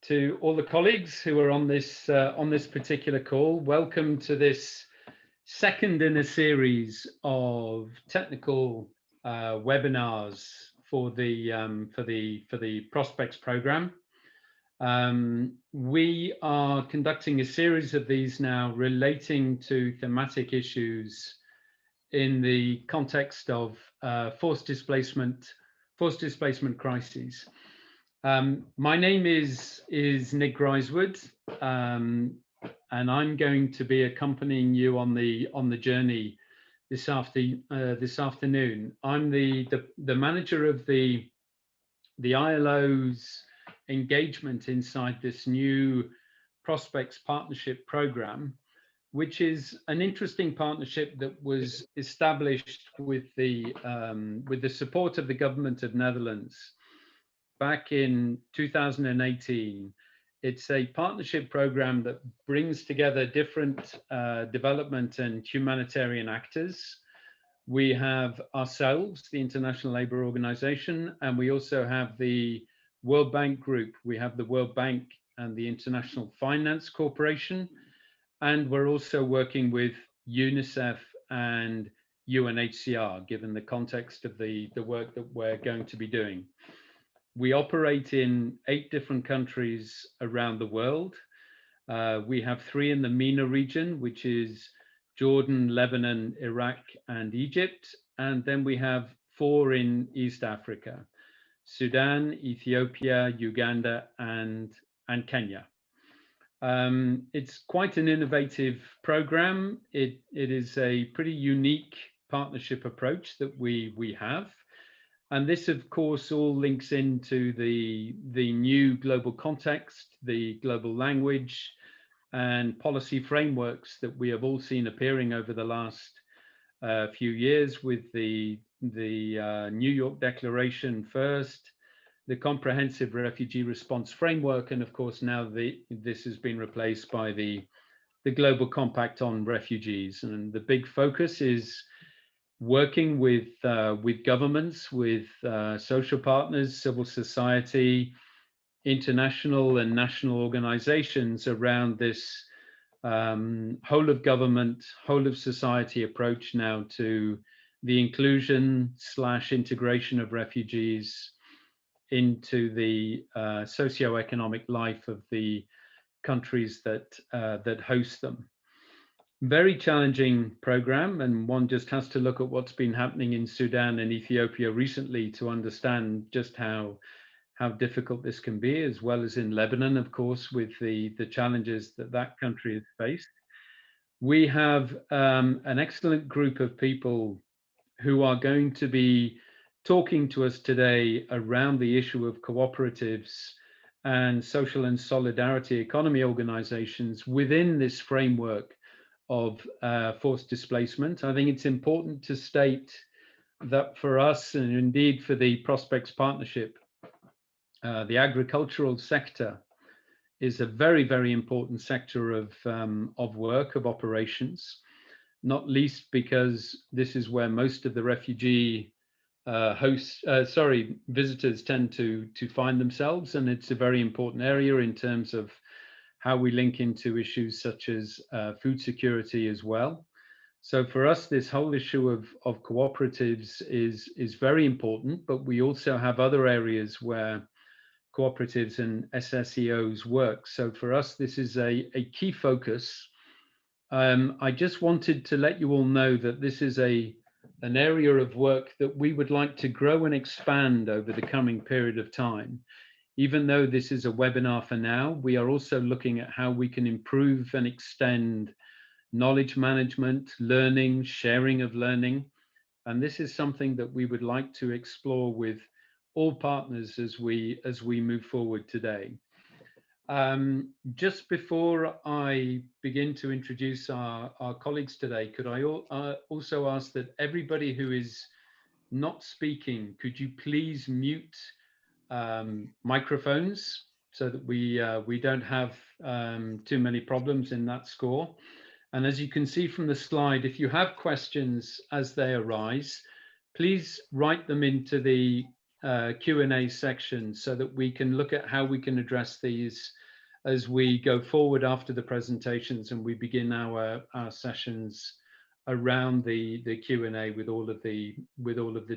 to all the colleagues who are on this particular call. Welcome to this second in a series of technical webinars for the Prospects program. We are conducting a series of these now relating to thematic issues in the context of forced displacement crises. My name is Nick Grisewood, and I'm going to be accompanying you on the journey this afternoon. I'm the manager of the ILO's engagement inside this new Prospects Partnership Program, which is an interesting partnership that was established with the support of the government of Netherlands back in 2018. It's a partnership program that brings together different development and humanitarian actors. We have ourselves, the International Labour Organization, and we also have the World Bank Group. We have the World Bank and the International Finance Corporation, and we're also working with UNICEF and UNHCR, given the context of the work that we're going to be doing. We operate in 8 different countries around the world. We have 3 in the MENA region, which is Jordan, Lebanon, Iraq, and Egypt. And then we have 4 in East Africa: Sudan, Ethiopia, Uganda, and Kenya. It's quite an innovative program. It is a pretty unique partnership approach that we have. And this, of course, all links into the new global context, the global language and policy frameworks that we have all seen appearing over the last few years, with the New York Declaration first, the Comprehensive Refugee Response Framework, and of course now this has been replaced by the Global Compact on Refugees. And the big focus is working with governments, with social partners, civil society, international and national organizations around this whole of government, whole of society approach now to the inclusion / integration of refugees into the socioeconomic life of the countries that host them. Very challenging program, and one just has to look at what's been happening in Sudan and Ethiopia recently to understand just how difficult this can be, as well as in Lebanon, of course, with the challenges that country has faced. We have an excellent group of people who are going to be talking to us today around the issue of cooperatives and social and solidarity economy organizations within this framework of forced displacement. I think it's important to state that for us, and indeed for the Prospects Partnership, the agricultural sector is a very, very important sector of work, of operations, not least because this is where most of the refugee visitors tend to find themselves, and it's a very important area in terms of how we link into issues such as food security as well. So for us, this whole issue of cooperatives is very important, but we also have other areas where cooperatives and SSEOs work. So for us, this is a key focus. I just wanted to let you all know that this is an area of work that we would like to grow and expand over the coming period of time. Even though this is a webinar for now, we are also looking at how we can improve and extend knowledge management, learning, sharing of learning. And this is something that we would like to explore with all partners as we move forward today. Just before I begin to introduce our colleagues today, could I also ask that everybody who is not speaking, could you please mute microphones so that we don't have too many problems in that score. And as you can see from the slide, if you have questions as they arise, please write them into the Q&A section so that we can look at how we can address these as we go forward after the presentations and we begin our sessions around the Q&A with all of the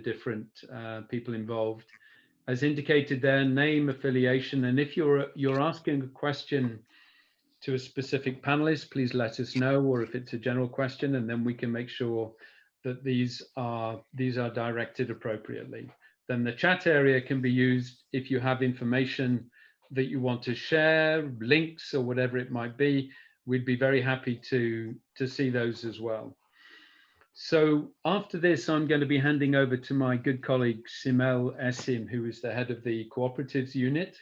different people involved. As indicated there, name, affiliation, and if you're asking a question to a specific panelist, please let us know, or if it's a general question, and then we can make sure that these are directed appropriately. Then the chat area can be used if you have information that you want to share, links or whatever it might be. We'd be very happy to see those as well. So after this, I'm going to be handing over to my good colleague, Simel Esim, who is the head of the cooperatives unit,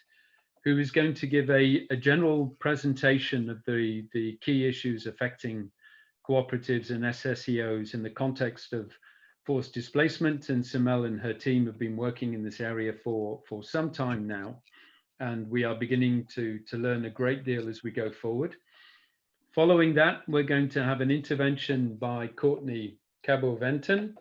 who is going to give a general presentation of the key issues affecting cooperatives and SSEOs in the context of forced displacement. And Simel and her team have been working in this area for some time now, and we are beginning to learn a great deal as we go forward. Following that, we're going to have an intervention by Courtney Cabo-Venton,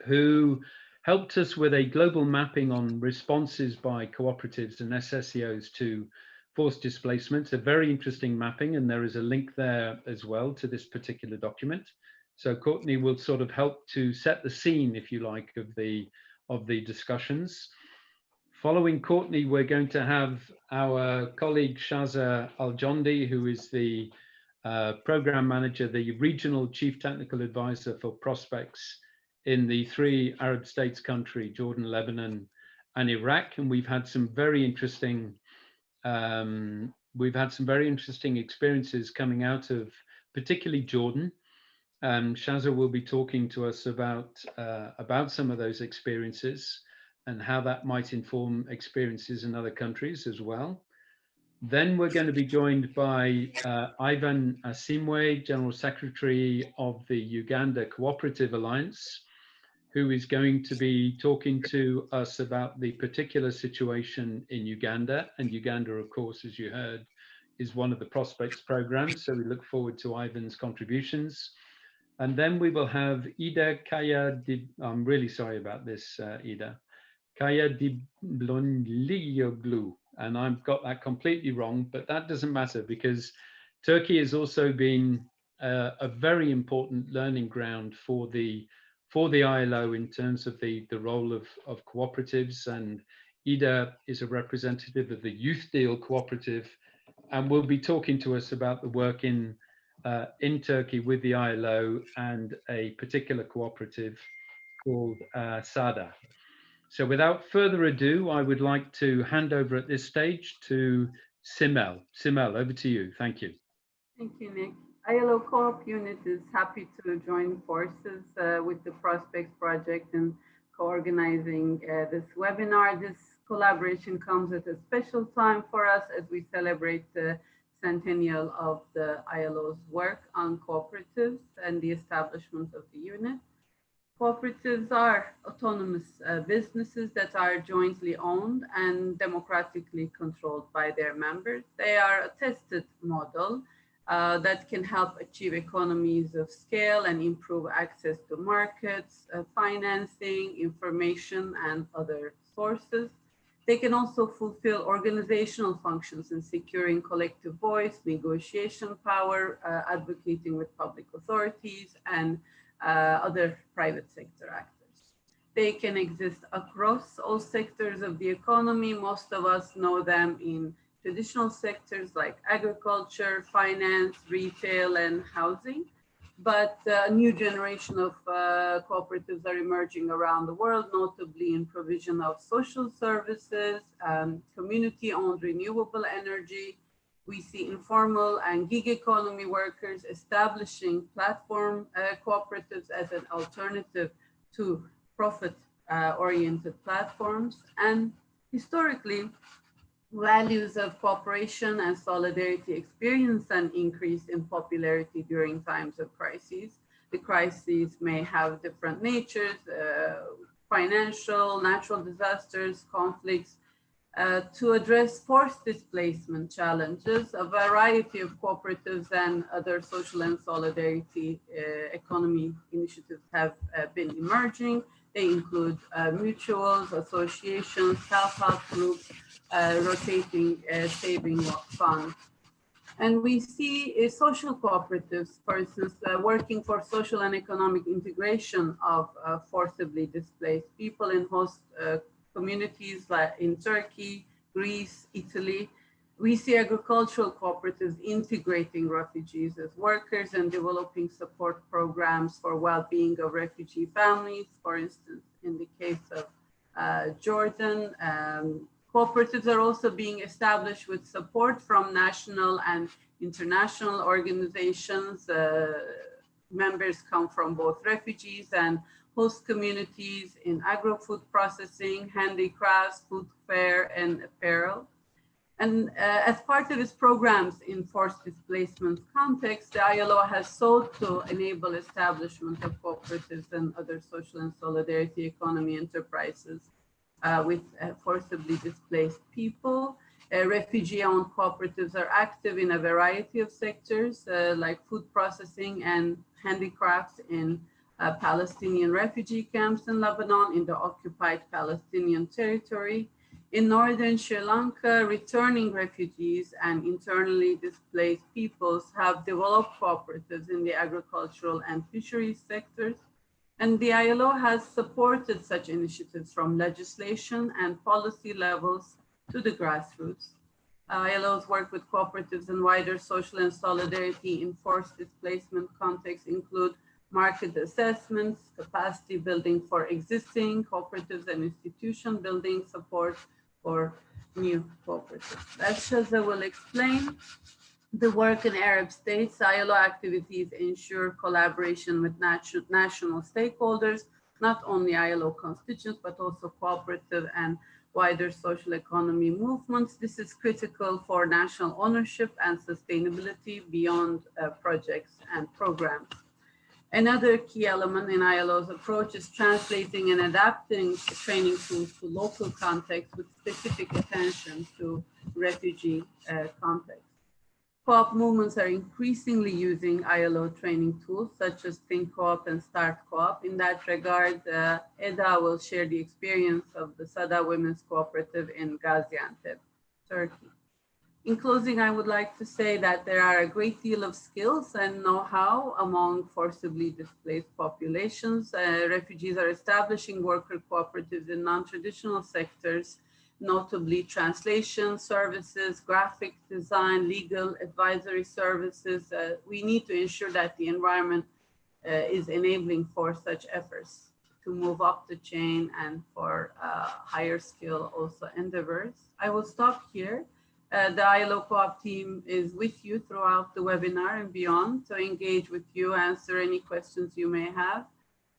who helped us with a global mapping on responses by cooperatives and SSEOs to forced displacement. A very interesting mapping, and there is a link there as well to this particular document. So Courtney will sort of help to set the scene, if you like, of the discussions. Following Courtney, we're going to have our colleague Shaza Al-Jondi, who is the program manager, the regional chief technical advisor for prospects in the 3 Arab states country, Jordan, Lebanon, and Iraq. And we've had some very interesting experiences coming out of particularly Jordan. Shaza will be talking to us about some of those experiences and how that might inform experiences in other countries as well. Then we're going to be joined by Ivan Asimwe, General Secretary of the Uganda Cooperative Alliance, who is going to be talking to us about the particular situation in Uganda. And Uganda, of course, as you heard, is one of the prospects programs. So we look forward to Ivan's contributions. And then we will have Ida Kaya, I'm really sorry about this, Ida, Kaya Diblonlioglu. And I've got that completely wrong, but that doesn't matter because Turkey has also been a very important learning ground for the ILO in terms of the role of cooperatives. And Ida is a representative of the Youth Deal Cooperative and will be talking to us about the work in Turkey with the ILO and a particular cooperative called SADA. So without further ado, I would like to hand over at this stage to Simel. Simel, over to you. Thank you. Thank you, Nick. ILO COOP Unit is happy to join forces with the Prospects Project and co-organizing this webinar. This collaboration comes at a special time for us as we celebrate the centennial of the ILO's work on cooperatives and the establishment of the unit. Cooperatives are autonomous businesses that are jointly owned and democratically controlled by their members. They are a tested model that can help achieve economies of scale and improve access to markets, financing, information, and other sources. They can also fulfill organizational functions in securing collective voice, negotiation power, advocating with public authorities, and other private sector actors. They can exist across all sectors of the economy. Most of us know them in traditional sectors like agriculture, finance, retail, and housing. But a new generation of cooperatives are emerging around the world, notably in provision of social services, community-owned renewable energy. We see informal and gig economy workers establishing platform cooperatives as an alternative to profit-oriented platforms. And historically, values of cooperation and solidarity experience an increase in popularity during times of crises. The crises may have different natures, financial, natural disasters, conflicts. To address forced displacement challenges, a variety of cooperatives and other social and solidarity economy initiatives have been emerging. They include mutuals, associations, self-help groups, rotating saving funds. And we see social cooperatives, for instance, working for social and economic integration of forcibly displaced people in host communities like in Turkey, Greece, Italy. We see agricultural cooperatives integrating refugees as workers and developing support programs for well-being of refugee families. For instance, in the case of Jordan, cooperatives are also being established with support from national and international organizations. Members come from both refugees and host communities in agro-food processing, handicrafts, food fare, and apparel. And as part of its programs in forced displacement context, the ILO has sought to enable establishment of cooperatives and other social and solidarity economy enterprises with forcibly displaced people. Refugee-owned cooperatives are active in a variety of sectors like food processing and handicrafts in Palestinian refugee camps in Lebanon, in the occupied Palestinian territory. In northern Sri Lanka, returning refugees and internally displaced peoples have developed cooperatives in the agricultural and fisheries sectors. And the ILO has supported such initiatives from legislation and policy levels to the grassroots. ILO's work with cooperatives and wider social and solidarity in forced displacement contexts include market assessments, capacity building for existing cooperatives, and institution building support for new cooperatives. As Shaza will explain, the work in Arab states, ILO activities ensure collaboration with national stakeholders, not only ILO constituents, but also cooperative and wider social economy movements. This is critical for national ownership and sustainability beyond projects and programs. Another key element in ILO's approach is translating and adapting training tools to local context with specific attention to refugee context. Co-op movements are increasingly using ILO training tools such as Think Co-op and Start Co-op. In that regard, Eda will share the experience of the Sada Women's Cooperative in Gaziantep, Turkey. In closing, I would like to say that there are a great deal of skills and know-how among forcibly displaced populations. Refugees are establishing worker cooperatives in non-traditional sectors, notably translation services, graphic design, legal advisory services. We need to ensure that the environment is enabling for such efforts to move up the chain and for higher skill also endeavors. I will stop here. The ILO Co-op team is with you throughout the webinar and beyond to engage with you, answer any questions you may have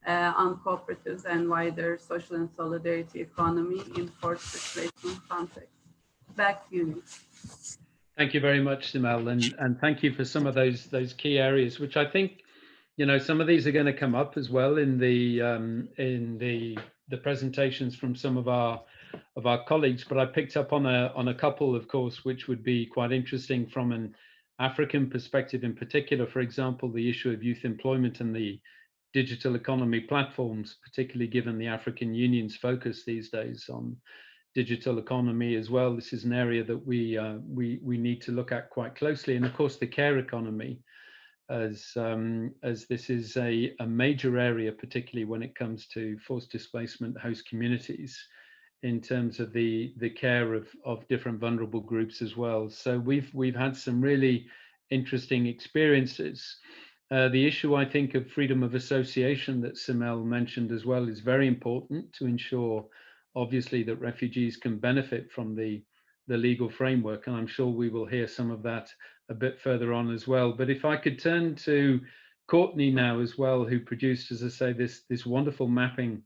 on cooperatives and wider social and solidarity economy in forced displacement context. Back to you, Nick. Thank you very much, Simel, and thank you for some of those key areas, which I think, you know, some of these are going to come up as well in the presentations from some of our colleagues. But I picked up on a couple, of course, which would be quite interesting from an African perspective, in particular. For example, the issue of youth employment and the digital economy platforms, particularly given the African Union's focus these days on digital economy as well. This is an area that we need to look at quite closely, and of course the care economy, as this is a major area, particularly when it comes to forced displacement host communities, in terms of the care of different vulnerable groups as well. So we've had some really interesting experiences. The issue, I think, of freedom of association that Simel mentioned as well is very important to ensure, obviously, that refugees can benefit from the legal framework. And I'm sure we will hear some of that a bit further on as well. But if I could turn to Courtney now as well, who produced, as I say, this wonderful mapping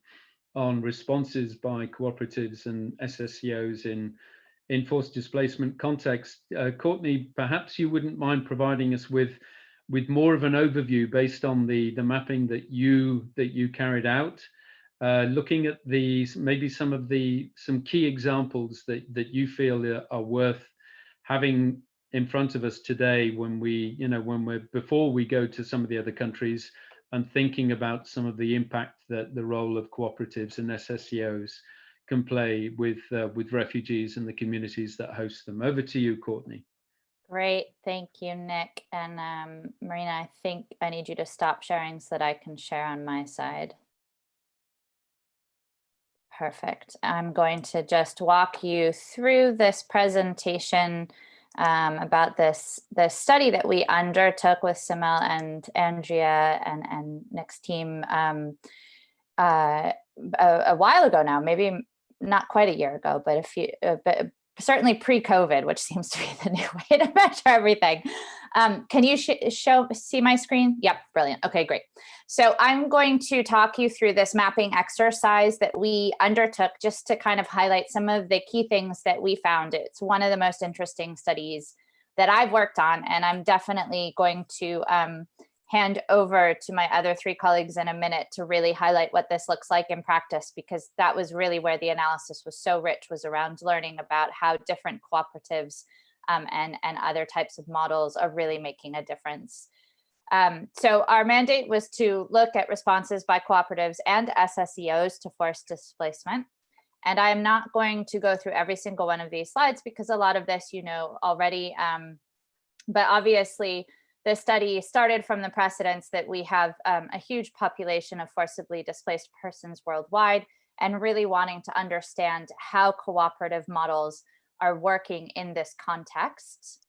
on responses by cooperatives and SSEOs in forced displacement context. Courtney, perhaps you wouldn't mind providing us with more of an overview based on the mapping that you carried out, looking at maybe some key examples that you feel are worth having in front of us today when before we go to some of the other countries, and thinking about some of the impact that the role of cooperatives and SSEOs can play with refugees and the communities that host them. Over to you, Courtney. Great, thank you, Nick. And Marina, I think I need you to stop sharing so that I can share on my side. Perfect. I'm going to just walk you through this presentation about this study that we undertook with Simel and Andrea and Nick's team a while ago now, maybe not quite a year ago, but but certainly pre-COVID, which seems to be the new way to measure everything. Can you see my screen? Yep, brilliant. Okay, great. So I'm going to talk you through this mapping exercise that we undertook just to kind of highlight some of the key things that we found. It's one of the most interesting studies that I've worked on, and I'm definitely going to hand over to my other three colleagues in a minute to really highlight what this looks like in practice, because that was really where the analysis was so rich, was around learning about how different cooperatives and other types of models are really making a difference. So our mandate was to look at responses by cooperatives and SSEOs to forced displacement. And I'm not going to go through every single one of these slides because a lot of this you know already, but obviously the study started from the precedents that we have a huge population of forcibly displaced persons worldwide, and really wanting to understand how cooperative models are working in this context.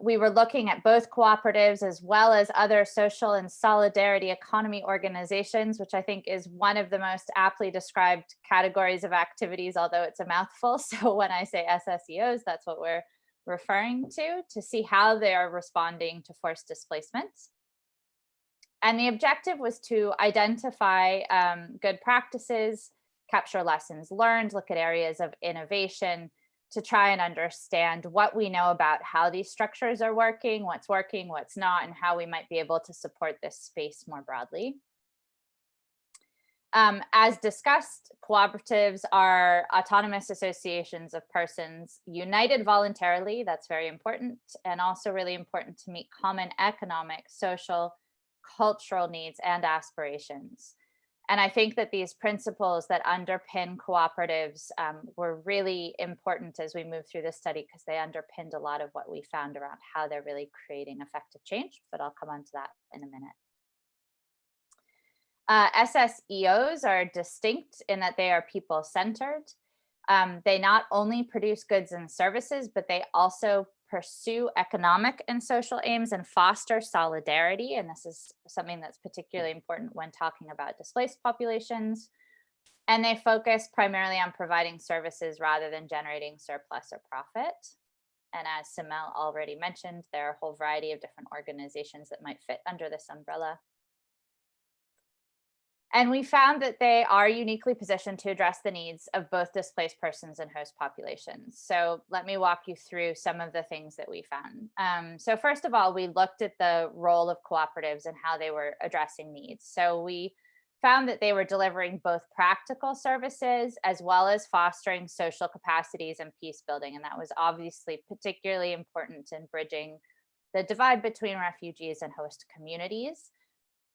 We were looking at both cooperatives as well as other social and solidarity economy organizations, which I think is one of the most aptly described categories of activities, although it's a mouthful. So when I say SSEOs, that's what we're referring to see how they are responding to forced displacement. And the objective was to identify good practices, capture lessons learned, look at areas of innovation to try and understand what we know about how these structures are working, what's not, and how we might be able to support this space more broadly. As discussed, cooperatives are autonomous associations of persons united voluntarily. That's very important, and also really important to meet common economic, social, cultural needs and aspirations. And I think that these principles that underpin cooperatives were really important as we moved through this study, because they underpinned a lot of what we found around how they're really creating effective change, but I'll come on to that in a minute. SSEOs are distinct in that they are people-centered. They not only produce goods and services, but they also pursue economic and social aims and foster solidarity. And this is something that's particularly important when talking about displaced populations. And they focus primarily on providing services rather than generating surplus or profit. And as Simel already mentioned, there are a whole variety of different organizations that might fit under this umbrella. And we found that they are uniquely positioned to address the needs of both displaced persons and host populations. So let me walk you through some of the things that we found. So first of all, we looked at the role of cooperatives and how they were addressing needs. So we found that they were delivering both practical services as well as fostering social capacities and peace building. And that was obviously particularly important in bridging the divide between refugees and host communities.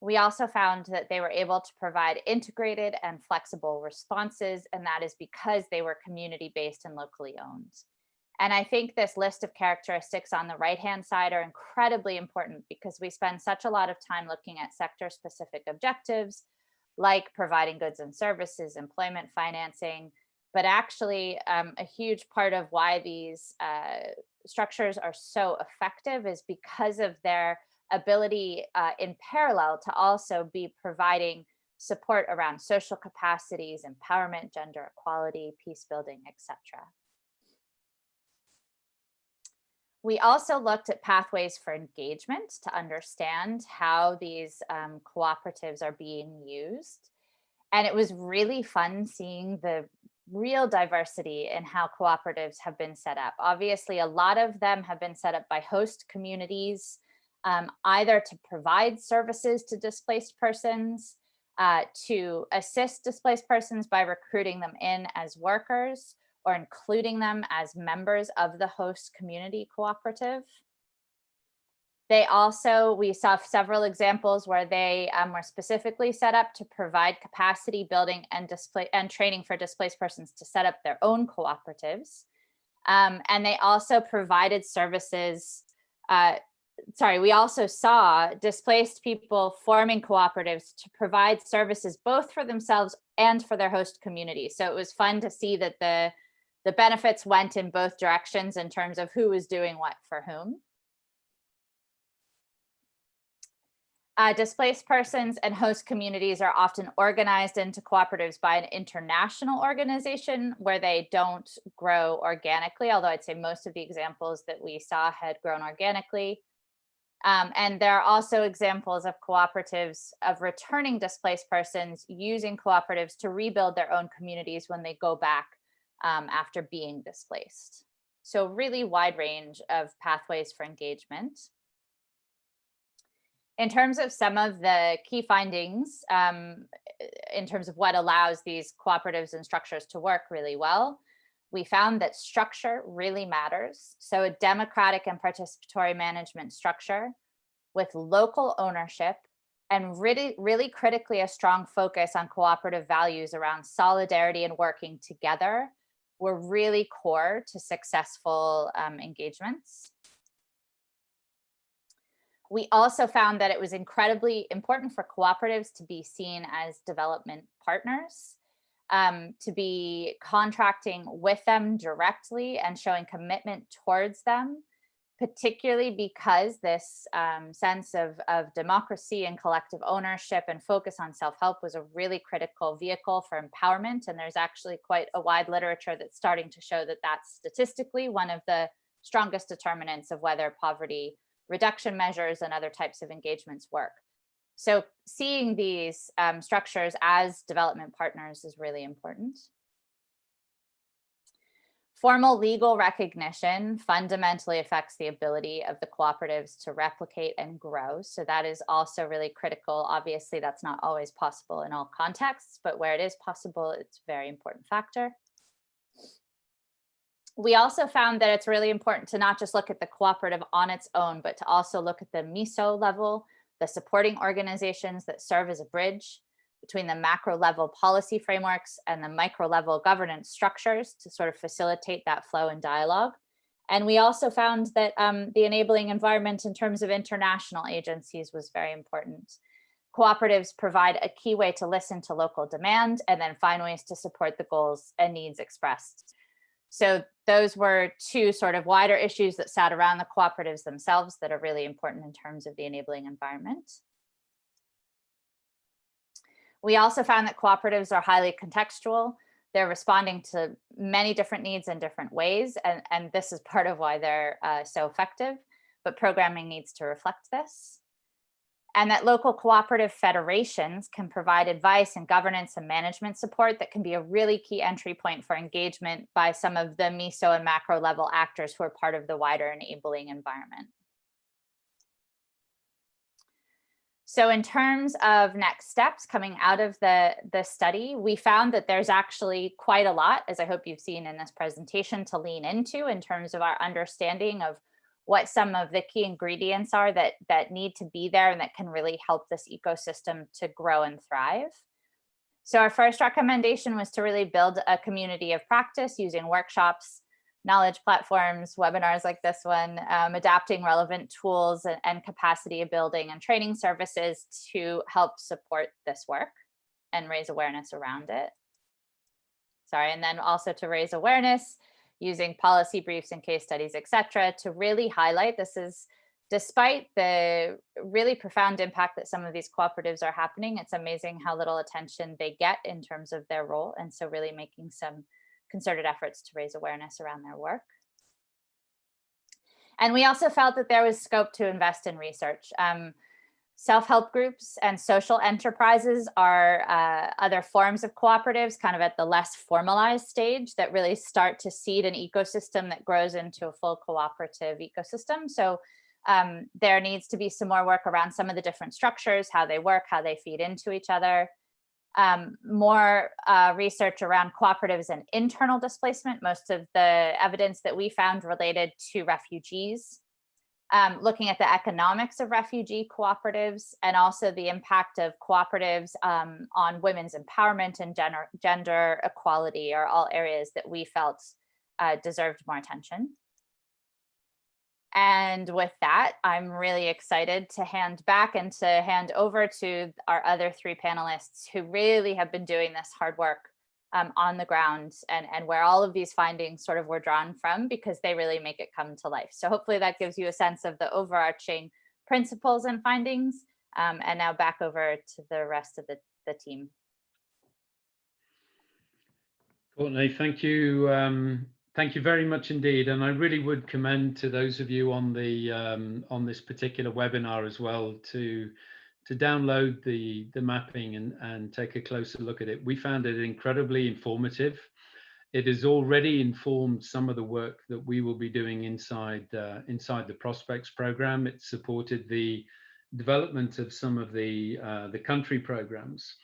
We also found that they were able to provide integrated and flexible responses, and that is because they were community-based and locally owned. And I think this list of characteristics on the right-hand side are incredibly important because we spend such a lot of time looking at sector-specific objectives, like providing goods and services, employment financing, but actually a huge part of why these structures are so effective is because of their ability in parallel to also be providing support around social capacities, empowerment, gender equality, peace building, etc. We also looked at pathways for engagement to understand how these cooperatives are being used. And it was really fun seeing the real diversity in how cooperatives have been set up. Obviously, a lot of them have been set up by host communities, either to provide services to displaced persons, to assist displaced persons by recruiting them in as workers or including them as members of the host community cooperative. We saw several examples where they were specifically set up to provide capacity building and training for displaced persons to set up their own cooperatives. And they also provided services. We also saw displaced people forming cooperatives to provide services both for themselves and for their host community. So it was fun to see that the benefits went in both directions in terms of who was doing what for whom. Displaced persons and host communities are often organized into cooperatives by an international organization where they don't grow organically, although I'd say most of the examples that we saw had grown organically. And there are also examples of cooperatives of returning displaced persons using cooperatives to rebuild their own communities when they go back after being displaced. So really wide range of pathways for engagement. In terms of some of the key findings, in terms of what allows these cooperatives and structures to work really well, we found that structure really matters. So a democratic and participatory management structure with local ownership and really critically a strong focus on cooperative values around solidarity and working together were really core to successful engagements. We also found that it was incredibly important for cooperatives to be seen as development partners, to be contracting with them directly and showing commitment towards them, particularly because this sense of democracy and collective ownership and focus on self-help was a really critical vehicle for empowerment. And there's actually quite a wide literature that's starting to show that that's statistically one of the strongest determinants of whether poverty reduction measures and other types of engagements work. So seeing these structures as development partners is really important. Formal legal recognition fundamentally affects the ability of the cooperatives to replicate and grow. So that is also really critical. Obviously, that's not always possible in all contexts, but where it is possible, it's a very important factor. We also found that it's really important to not just look at the cooperative on its own, but to also look at the meso level, the supporting organizations that serve as a bridge between the macro level policy frameworks and the micro level governance structures to sort of facilitate that flow and dialogue. And we also found that the enabling environment in terms of international agencies was very important. Cooperatives provide a key way to listen to local demand and then find ways to support the goals and needs expressed. So those were two sort of wider issues that sat around the cooperatives themselves that are really important in terms of the enabling environment. We also found that cooperatives are highly contextual. They're responding to many different needs in different ways, and this is part of why they're so effective, but programming needs to reflect this. And that local cooperative federations can provide advice and governance and management support that can be a really key entry point for engagement by some of the meso and macro level actors who are part of the wider enabling environment. So in terms of next steps coming out of the study, we found that there's actually quite a lot, as I hope you've seen in this presentation, to lean into in terms of our understanding of what some of the key ingredients are that need to be there and that can really help this ecosystem to grow and thrive. So our first recommendation was to really build a community of practice using workshops, knowledge platforms, webinars like this one, adapting relevant tools and capacity building and training services to help support this work and raise awareness around it. And then also to raise awareness using policy briefs and case studies, et cetera, to really highlight this is, despite the really profound impact that some of these cooperatives are happening, it's amazing how little attention they get in terms of their role. And so really making some concerted efforts to raise awareness around their work. And we also felt that there was scope to invest in research. Self-help groups and social enterprises are other forms of cooperatives, kind of at the less formalized stage, that really start to seed an ecosystem that grows into a full cooperative ecosystem. So there needs to be some more work around some of the different structures, how they work, how they feed into each other. More research around cooperatives and internal displacement. Most of the evidence that we found related to refugees. looking at the economics of refugee cooperatives and also the impact of cooperatives on women's empowerment and gender equality are all areas that we felt deserved more attention. And with that, I'm really excited to hand back and to hand over to our other three panelists who really have been doing this hard work on the ground and where all of these findings sort of were drawn from, because they really make it come to life. So hopefully that gives you a sense of the overarching principles and findings. And now back over to the rest of the team. Courtney, thank you. Thank you very much indeed. And I really would commend to those of you on the on this particular webinar as well to download the mapping and take a closer look at it. We found it incredibly informative. It has already informed some of the work that we will be doing inside the Prospects program. It supported the development of some of the country programs.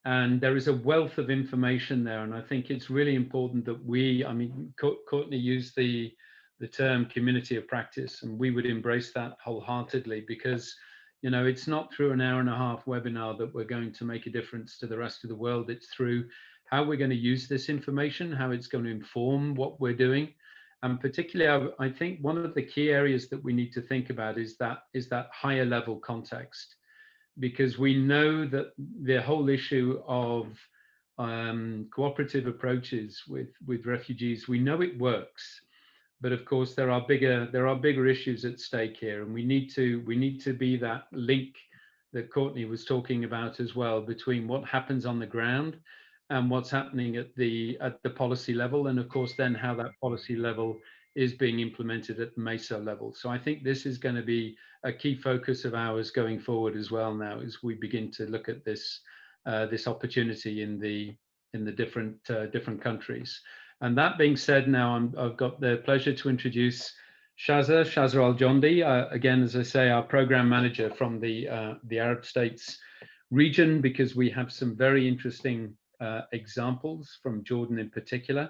And there is a wealth of information there. And I think it's really important that Courtney used the term community of practice, and we would embrace that wholeheartedly, because, you know, it's not through an hour-and-a-half webinar that we're going to make a difference to the rest of the world. It's through how we're going to use this information, how it's going to inform what we're doing. And particularly, I think one of the key areas that we need to think about is that higher level context, because we know that the whole issue of cooperative approaches with refugees, we know it works, but of course there are bigger issues at stake here, and we need to be that link that Courtney was talking about as well, between what happens on the ground and what's happening at the policy level, and of course then how that policy level is being implemented at the meso level. So I think this is going to be a key focus of ours going forward as well now, as we begin to look at this this opportunity in the different countries. And that being said, now I've got the pleasure to introduce Shaza Al-Jondi, again, as I say, our program manager from the Arab States region, because we have some very interesting examples from Jordan in particular.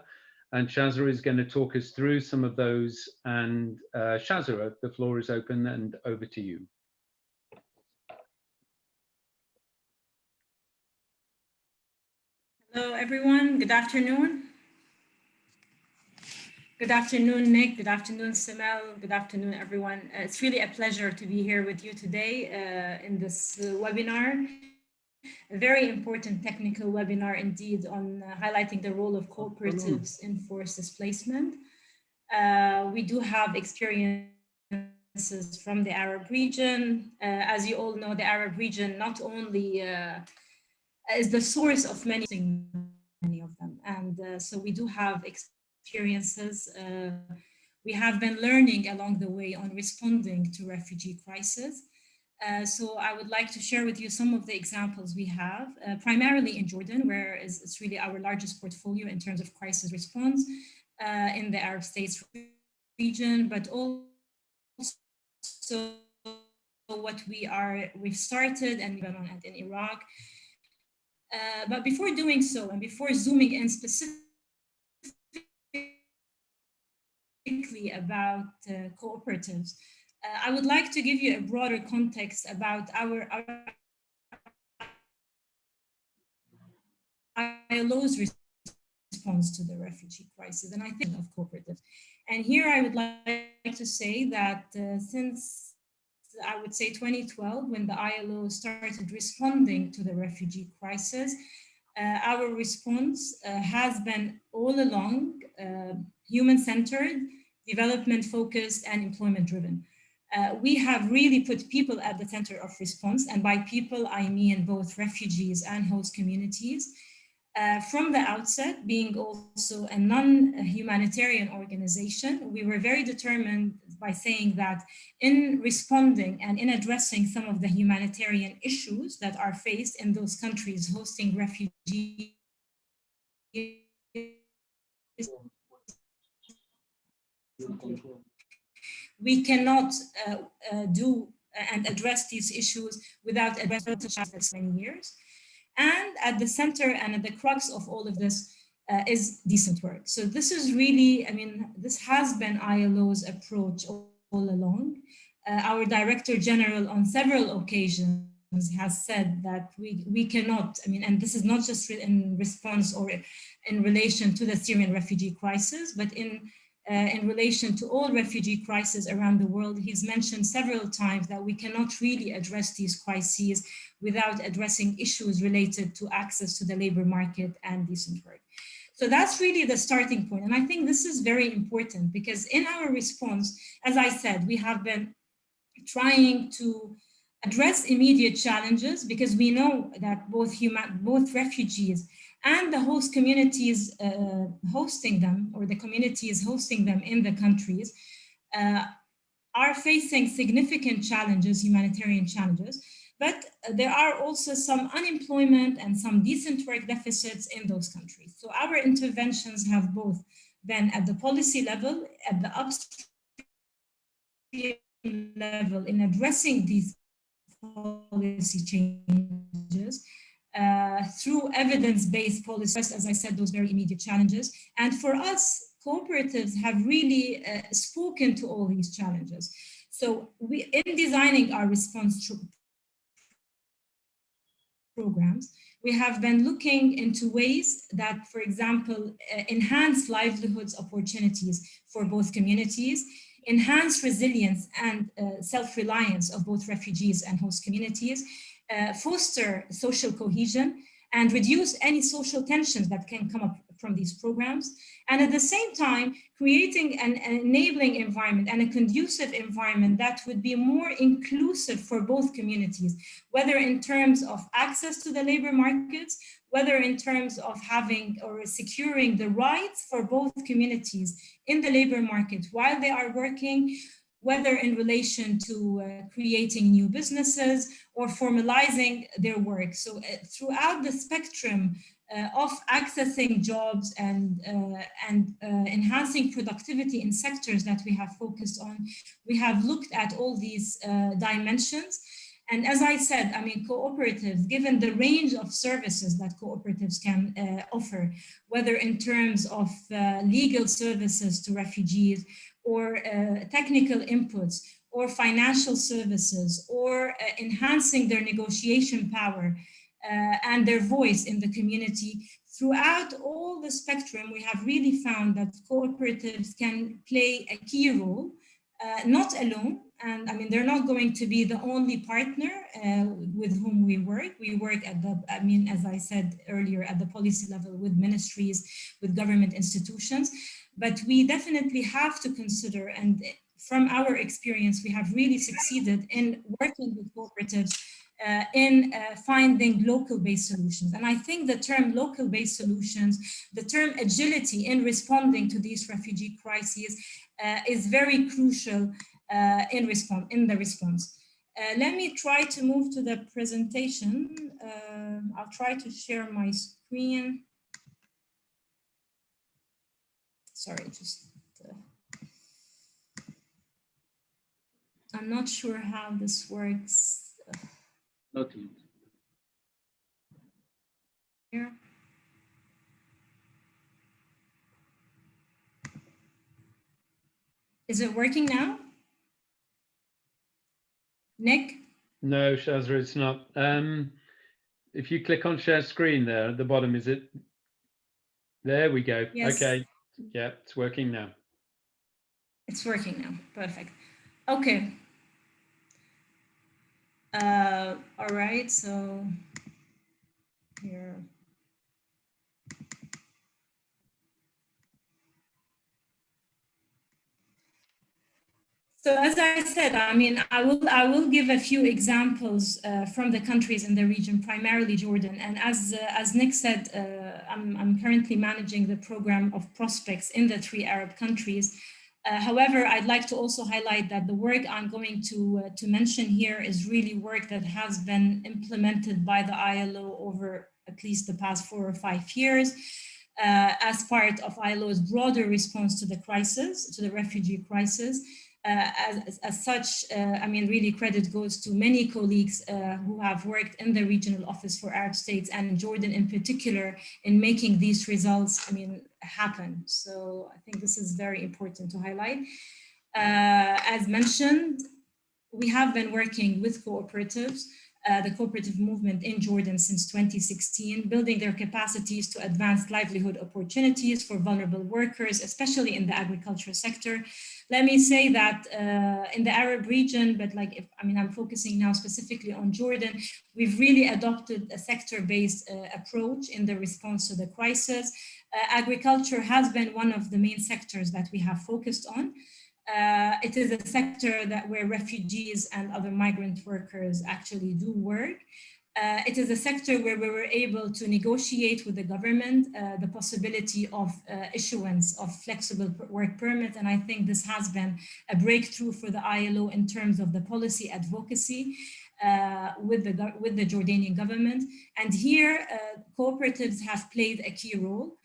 And Shaza is going to talk us through some of those. And Shaza, the floor is open and over to you. Hello, everyone. Good afternoon. Good afternoon, Nick. Good afternoon, Samel. Good afternoon, everyone. It's really a pleasure to be here with you today in this webinar. A very important technical webinar indeed on highlighting the role of cooperatives in forced displacement. We do have experiences from the Arab region. As you all know, the Arab region not only is the source of many of them, and so we do have experiences. We have been learning along the way on responding to refugee crisis. So I would like to share with you some of the examples we have, primarily in Jordan, where it's really our largest portfolio in terms of crisis response in the Arab States region, but also what we've started and LEBANON and in Iraq. But before doing so, and before zooming in specifically about cooperatives, I would like to give you a broader context about our ILO's response to the refugee crisis, and I think of cooperatives. And here I would like to say that since, I would say 2012, when the ILO started responding to the refugee crisis, our response has been all along human-centered, development-focused, and employment-driven. We have really put people at the center of response, and by people, I mean both refugees and host communities. From the outset, being also a non-humanitarian organization, we were very determined by saying that in responding and in addressing some of the humanitarian issues that are faced in those countries hosting refugees, we cannot do and address these issues without addressing the many years. And at the center and at the crux of all of this is decent work. So this is really, I mean, this has been ILO's approach all along. Our Director General on several occasions has said that we cannot, I mean, and this is not just in response or in relation to the Syrian refugee crisis, but in relation to all refugee crises around the world. He's mentioned several times that we cannot really address these crises without addressing issues related to access to the labor market and decent work. So that's really the starting point. And I think this is very important because in our response, as I said, we have been trying to address immediate challenges because we know that both refugees and the host communities hosting them, or the communities hosting them in the countries, are facing significant challenges, humanitarian challenges, but there are also some unemployment and some decent work deficits in those countries. So our interventions have both been at the policy level, at the upstream level in addressing these policy changes, through evidence-based policies, as I said, those very immediate challenges. And for us, cooperatives have really spoken to all these challenges. So in designing our response programs, we have been looking into ways that, for example, enhance livelihoods opportunities for both communities, enhance resilience and self-reliance of both refugees and host communities, foster social cohesion, and reduce any social tensions that can come up from these programs. And at the same time, creating an enabling environment and a conducive environment that would be more inclusive for both communities, whether in terms of access to the labor markets, whether in terms of having or securing the rights for both communities in the labor market while they are working, whether in relation to creating new businesses or formalizing their work. So throughout the spectrum of accessing jobs and enhancing productivity in sectors that we have focused on, we have looked at all these dimensions. And as I said, I mean, cooperatives, given the range of services that cooperatives can offer, whether in terms of legal services to refugees, or technical inputs, or financial services, or enhancing their negotiation power and their voice in the community. Throughout all the spectrum, we have really found that cooperatives can play a key role, not alone. And I mean, they're not going to be the only partner with whom we work. We work at the, I mean, as I said earlier, at the policy level with ministries, with government institutions. But we definitely have to consider, and from our experience, we have really succeeded in working with cooperatives in finding local-based solutions. And I think the term local-based solutions, the term agility in responding to these refugee crises is very crucial in the response. Let me try to move to the presentation. I'll try to share my screen. Sorry, just I'm not sure how this works. Not yet. Here. Is it working now? Nick? No, Shazra, it's not. If you click on share screen there at the bottom, is it? There we go. Yes. Okay. Yeah, it's working now. It's working now. Perfect. Okay. All right. So here. So as I said, I mean, I will give a few examples from the countries in the region, primarily Jordan. And as Nick said, I'm currently managing the program of prospects in the 3 Arab countries. However, I'd like to also highlight that the work I'm going to mention here is really work that has been implemented by the ILO over at least the past 4 or 5 years. As part of ILO's broader response to the crisis, to the refugee crisis. As such, I mean, really credit goes to many colleagues who have worked in the regional office for Arab states and Jordan in particular in making these results, I mean, happen. So I think this is very important to highlight. As mentioned, we have been working with cooperatives, the cooperative movement in Jordan since 2016, building their capacities to advance livelihood opportunities for vulnerable workers, especially in the agricultural sector. Let me say that in the Arab region, but I'm focusing now specifically on Jordan, we've really adopted a sector-based approach in the response to the crisis. Agriculture has been one of the main sectors that we have focused on. It is a sector where refugees and other migrant workers actually do work. It is a sector where we were able to negotiate with the government the possibility of issuance of flexible work permits. And I think this has been a breakthrough for the ILO in terms of the policy advocacy with the Jordanian government. And here, cooperatives have played a key role.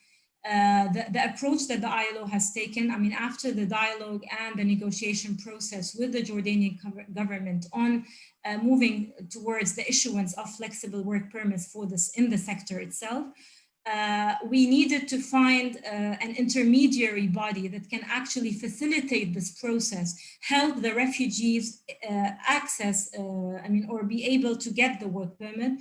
The approach that the ILO has taken, after the dialogue and the negotiation process with the Jordanian government on moving towards the issuance of flexible work permits for this in the sector itself, we needed to find an intermediary body that can actually facilitate this process, help the refugees access, or be able to get the work permit.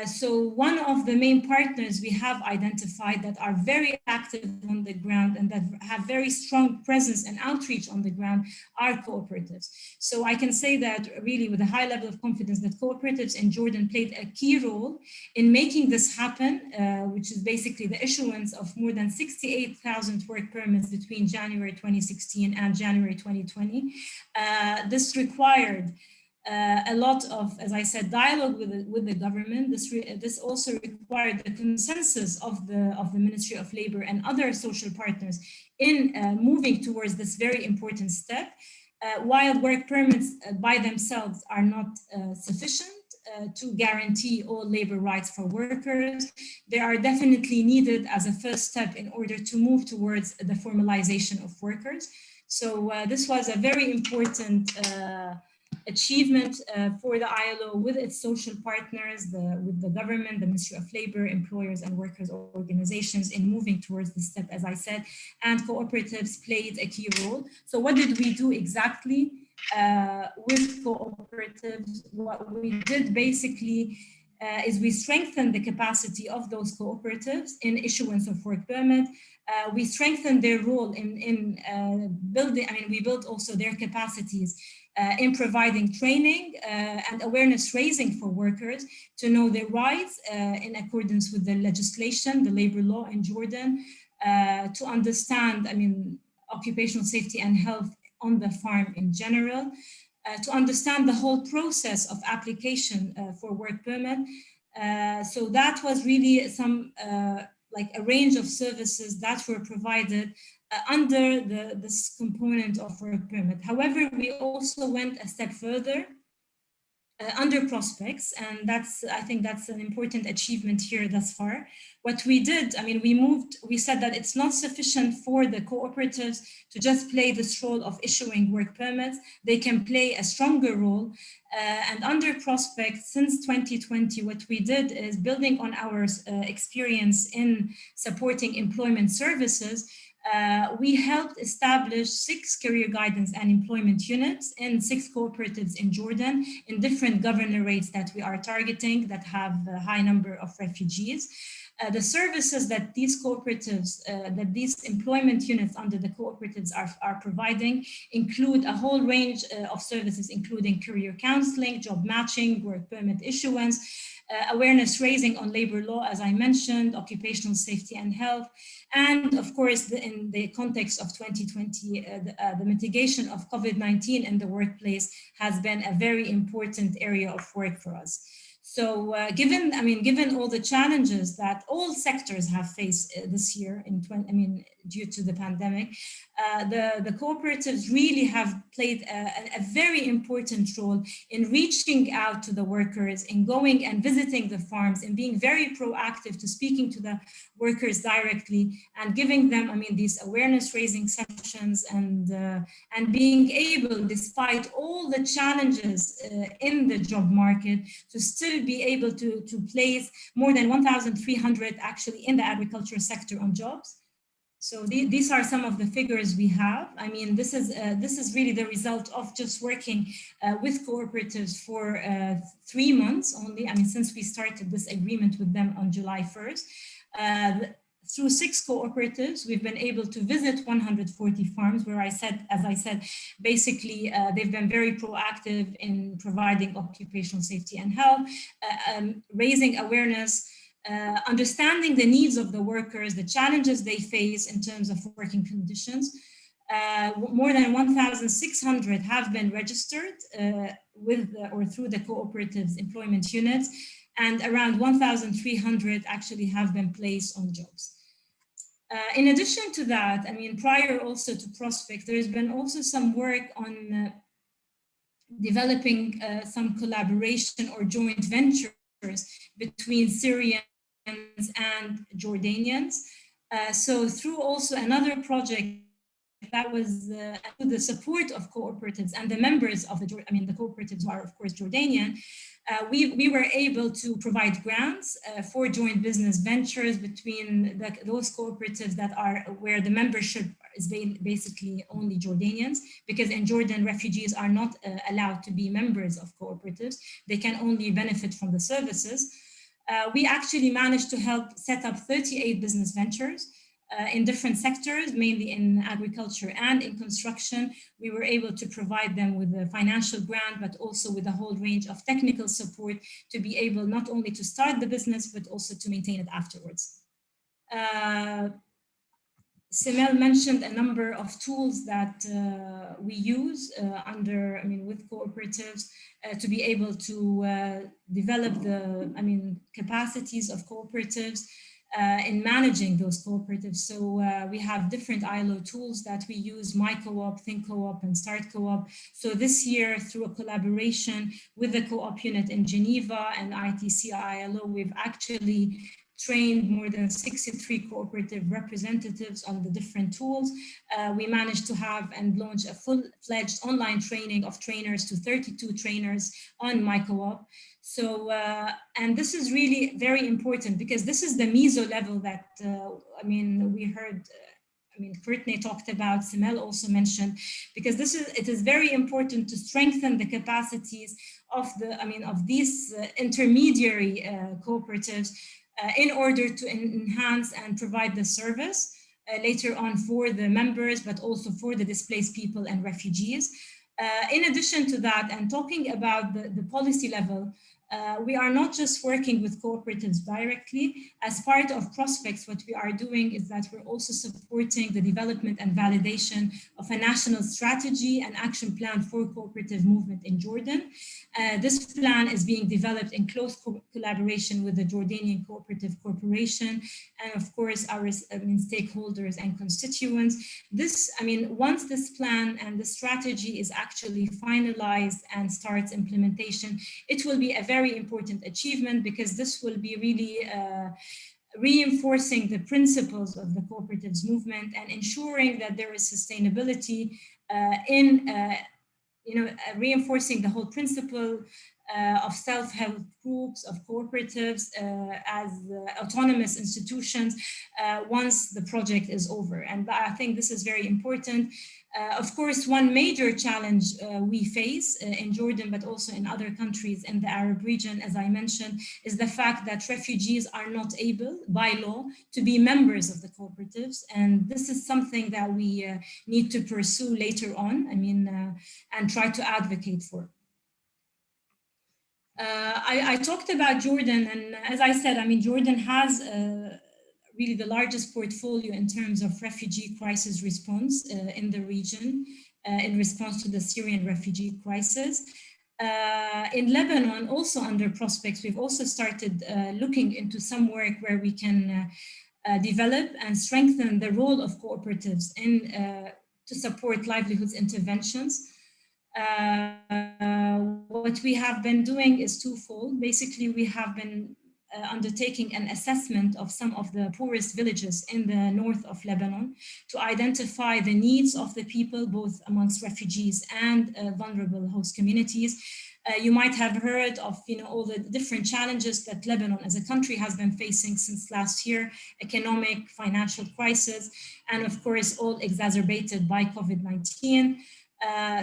So one of the main partners we have identified that are very active on the ground and that have very strong presence and outreach on the ground are cooperatives. So I can say that really with a high level of confidence that cooperatives in Jordan played a key role in making this happen, which is basically the issuance of more than 68,000 work permits between January 2016 and January 2020. This required a lot of, as I said, dialogue with the government. This also required the consensus of the Ministry of Labor and other social partners in moving towards this very important step. While work permits by themselves are not sufficient to guarantee all labor rights for workers, they are definitely needed as a first step in order to move towards the formalization of workers. So this was a very important achievement for the ILO with its social partners, with the government, the Ministry of Labor, employers and workers organizations in moving towards this step, as I said, and cooperatives played a key role. So what did we do exactly with cooperatives? What we did basically is we strengthened the capacity of those cooperatives in issuance of work permit. We strengthened their role in building, we built also their capacities in providing training and awareness raising for workers to know their rights in accordance with the legislation, the labor law in Jordan, to understand, occupational safety and health on the farm in general, to understand the whole process of application for work permit. So that was really some, a range of services that were provided under this component of work permit. However, we also went a step further under prospects, and I think that's an important achievement here thus far. What we did, we said that it's not sufficient for the cooperatives to just play this role of issuing work permits. They can play a stronger role. And under prospects, since 2020, what we did is building on our experience in supporting employment services, we helped establish 6 career guidance and employment units in 6 cooperatives in Jordan in different governorates that we are targeting that have a high number of refugees. The services that these cooperatives, that these employment units under the cooperatives are providing include a whole range of services, including career counseling, job matching, work permit issuance, awareness raising on labor law, as I mentioned, occupational safety and health, and of course, in the context of 2020, the mitigation of COVID-19 in the workplace has been a very important area of work for us. So given all the challenges that all sectors have faced this year due to the pandemic, the cooperatives really have played a very important role in reaching out to the workers, in going and visiting the farms, and being very proactive to speaking to the workers directly and giving them, these awareness raising sessions and being able, despite all the challenges in the job market, to still be able to place more than 1,300 actually in the agriculture sector on jobs. So these are some of the figures we have. I mean, this is really the result of just working with cooperatives for 3 months only. I mean, since we started this agreement with them on July 1st. Through 6 cooperatives, we've been able to visit 140 farms where as I said, basically they've been very proactive in providing occupational safety and health, raising awareness, understanding the needs of the workers, the challenges they face in terms of working conditions. More than 1,600 have been registered with or through the cooperatives employment units, and around 1,300 actually have been placed on jobs. In addition to that, I mean, prior also to Prospect, there's been also some work on developing some collaboration or joint ventures between Syrians and Jordanians. So through also another project that was with the support of cooperatives and the members of the cooperatives are of course Jordanian, we were able to provide grants for joint business ventures between those cooperatives that are where the membership is basically only Jordanians, because in Jordan refugees are not allowed to be members of cooperatives. They can only benefit from the services. We actually managed to help set up 38 business ventures in different sectors, mainly in agriculture and in construction. We were able to provide them with a financial grant, but also with a whole range of technical support to be able not only to start the business, but also to maintain it afterwards. Semel mentioned a number of tools that we use with cooperatives to be able to develop the, capacities of cooperatives in managing those cooperatives. So we have different ILO tools that we use, My Co-op, Think Co-op, and Start Co-op. So this year, through a collaboration with the co-op unit in Geneva and ITC ILO, we've actually trained more than 63 cooperative representatives on the different tools. We managed to have and launch a full-fledged online training of trainers to 32 trainers on My Co-op. So, and this is really very important because this is the meso level that, we heard, Courtney talked about, Semel also mentioned, because it is very important to strengthen the capacities of these intermediary cooperatives in order to enhance and provide the service later on for the members, but also for the displaced people and refugees. In addition to that, and talking about the policy level, we are not just working with cooperatives directly. As part of Prospects, what we are doing is that we're also supporting the development and validation of a national strategy and action plan for cooperative movement in Jordan. This plan is being developed in close collaboration with the Jordanian Cooperative Corporation and of course our stakeholders and constituents. Once this plan and the strategy is actually finalized and starts implementation, it will be a very important achievement because this will be really reinforcing the principles of the cooperatives movement and ensuring that there is sustainability reinforcing the whole principle of self-help groups, of cooperatives as autonomous institutions once the project is over. And I think this is very important. Of course, one major challenge we face in Jordan, but also in other countries in the Arab region, as I mentioned, is the fact that refugees are not able, by law, to be members of the cooperatives. And this is something that we need to pursue later on, and try to advocate for. I talked about Jordan, and as I said, Jordan has really the largest portfolio in terms of refugee crisis response in the region in response to the Syrian refugee crisis. In Lebanon, also under Prospects, we've also started looking into some work where we can develop and strengthen the role of cooperatives to support livelihoods interventions. What we have been doing is twofold. Basically, we have been undertaking an assessment of some of the poorest villages in the north of Lebanon to identify the needs of the people, both amongst refugees and vulnerable host communities. You might have heard of all the different challenges that Lebanon as a country has been facing since last year: economic, financial crisis, and of course, all exacerbated by COVID-19. I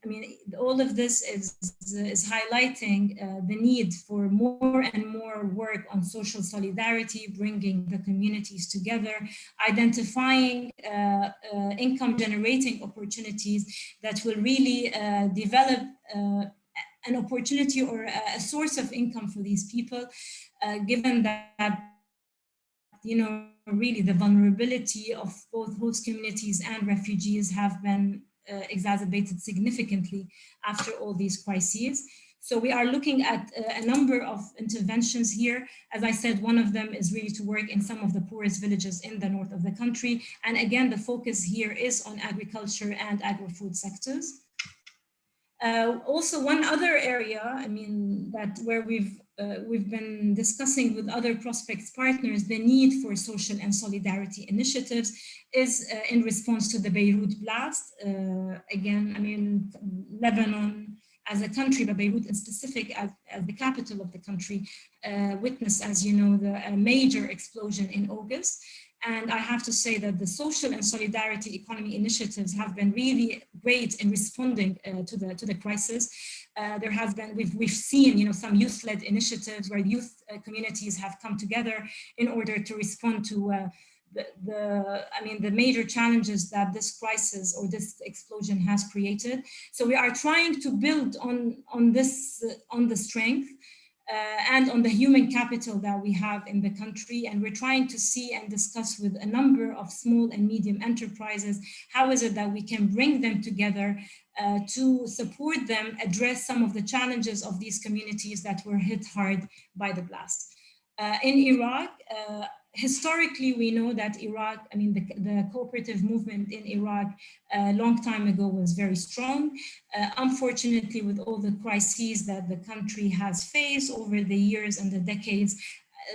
mean, all of this is highlighting the need for more and more work on social solidarity, bringing the communities together, identifying income generating opportunities that will really develop an opportunity or a source of income for these people, given that really the vulnerability of both host communities and refugees have been exacerbated significantly after all these crises. So we are looking at a number of interventions here. As I said, one of them is really to work in some of the poorest villages in the north of the country. And again, the focus here is on agriculture and agri-food sectors. Also, one other area, I mean, that where we've been discussing with other prospects partners the need for social and solidarity initiatives is in response to the Beirut blast. Again, I mean, Lebanon as a country, but Beirut in specific as the capital of the country, witnessed, as you know, a major explosion in August. And I have to say that the social and solidarity economy initiatives have been really great in responding to the crisis. There has been, we've seen, some youth-led initiatives where youth communities have come together in order to respond to the major challenges that this crisis or this explosion has created. So we are trying to build on the strength and on the human capital that we have in the country. And we're trying to see and discuss with a number of small and medium enterprises, how is it that we can bring them together to support them address some of the challenges of these communities that were hit hard by the blast. In Iraq, historically, we know that Iraq, I mean, the cooperative movement in Iraq a long time ago was very strong. Unfortunately, with all the crises that the country has faced over the years and the decades,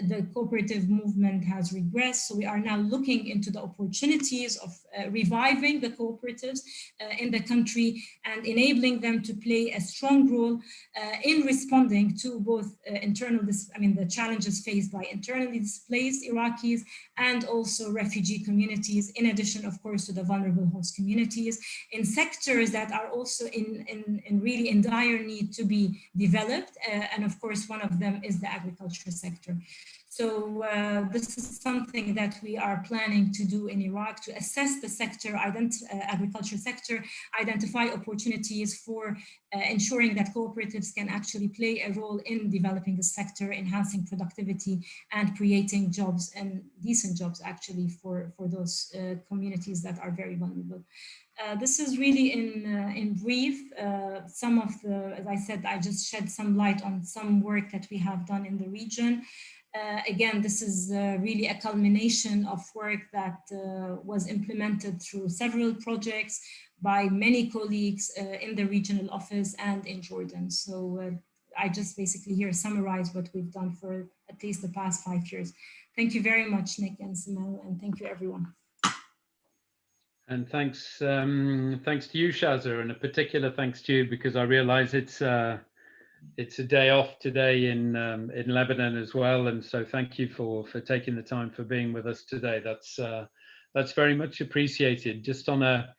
the cooperative movement has regressed. So we are now looking into the opportunities of reviving the cooperatives in the country and enabling them to play a strong role in responding to both the challenges faced by internally displaced Iraqis and also refugee communities, in addition, of course, to the vulnerable host communities in sectors that are also really in dire need to be developed. And of course, one of them is the agriculture sector. So this is something that we are planning to do in Iraq, to assess the sector, agriculture sector, identify opportunities for ensuring that cooperatives can actually play a role in developing the sector, enhancing productivity and creating jobs, and decent jobs actually for those communities that are very vulnerable. This is really in brief, some of the, as I said, I just shed some light on some work that we have done in the region. Again, this is really a culmination of work that was implemented through several projects by many colleagues in the regional office and in Jordan. So I just basically here summarize what we've done for at least the past 5 years. Thank you very much, Nick and Simel, and thank you, everyone. And thanks to you, Shazza, and a particular thanks to you, because I realize it's a day off today in Lebanon as well, and so thank you for taking the time for being with us today. That's very much appreciated. Just on a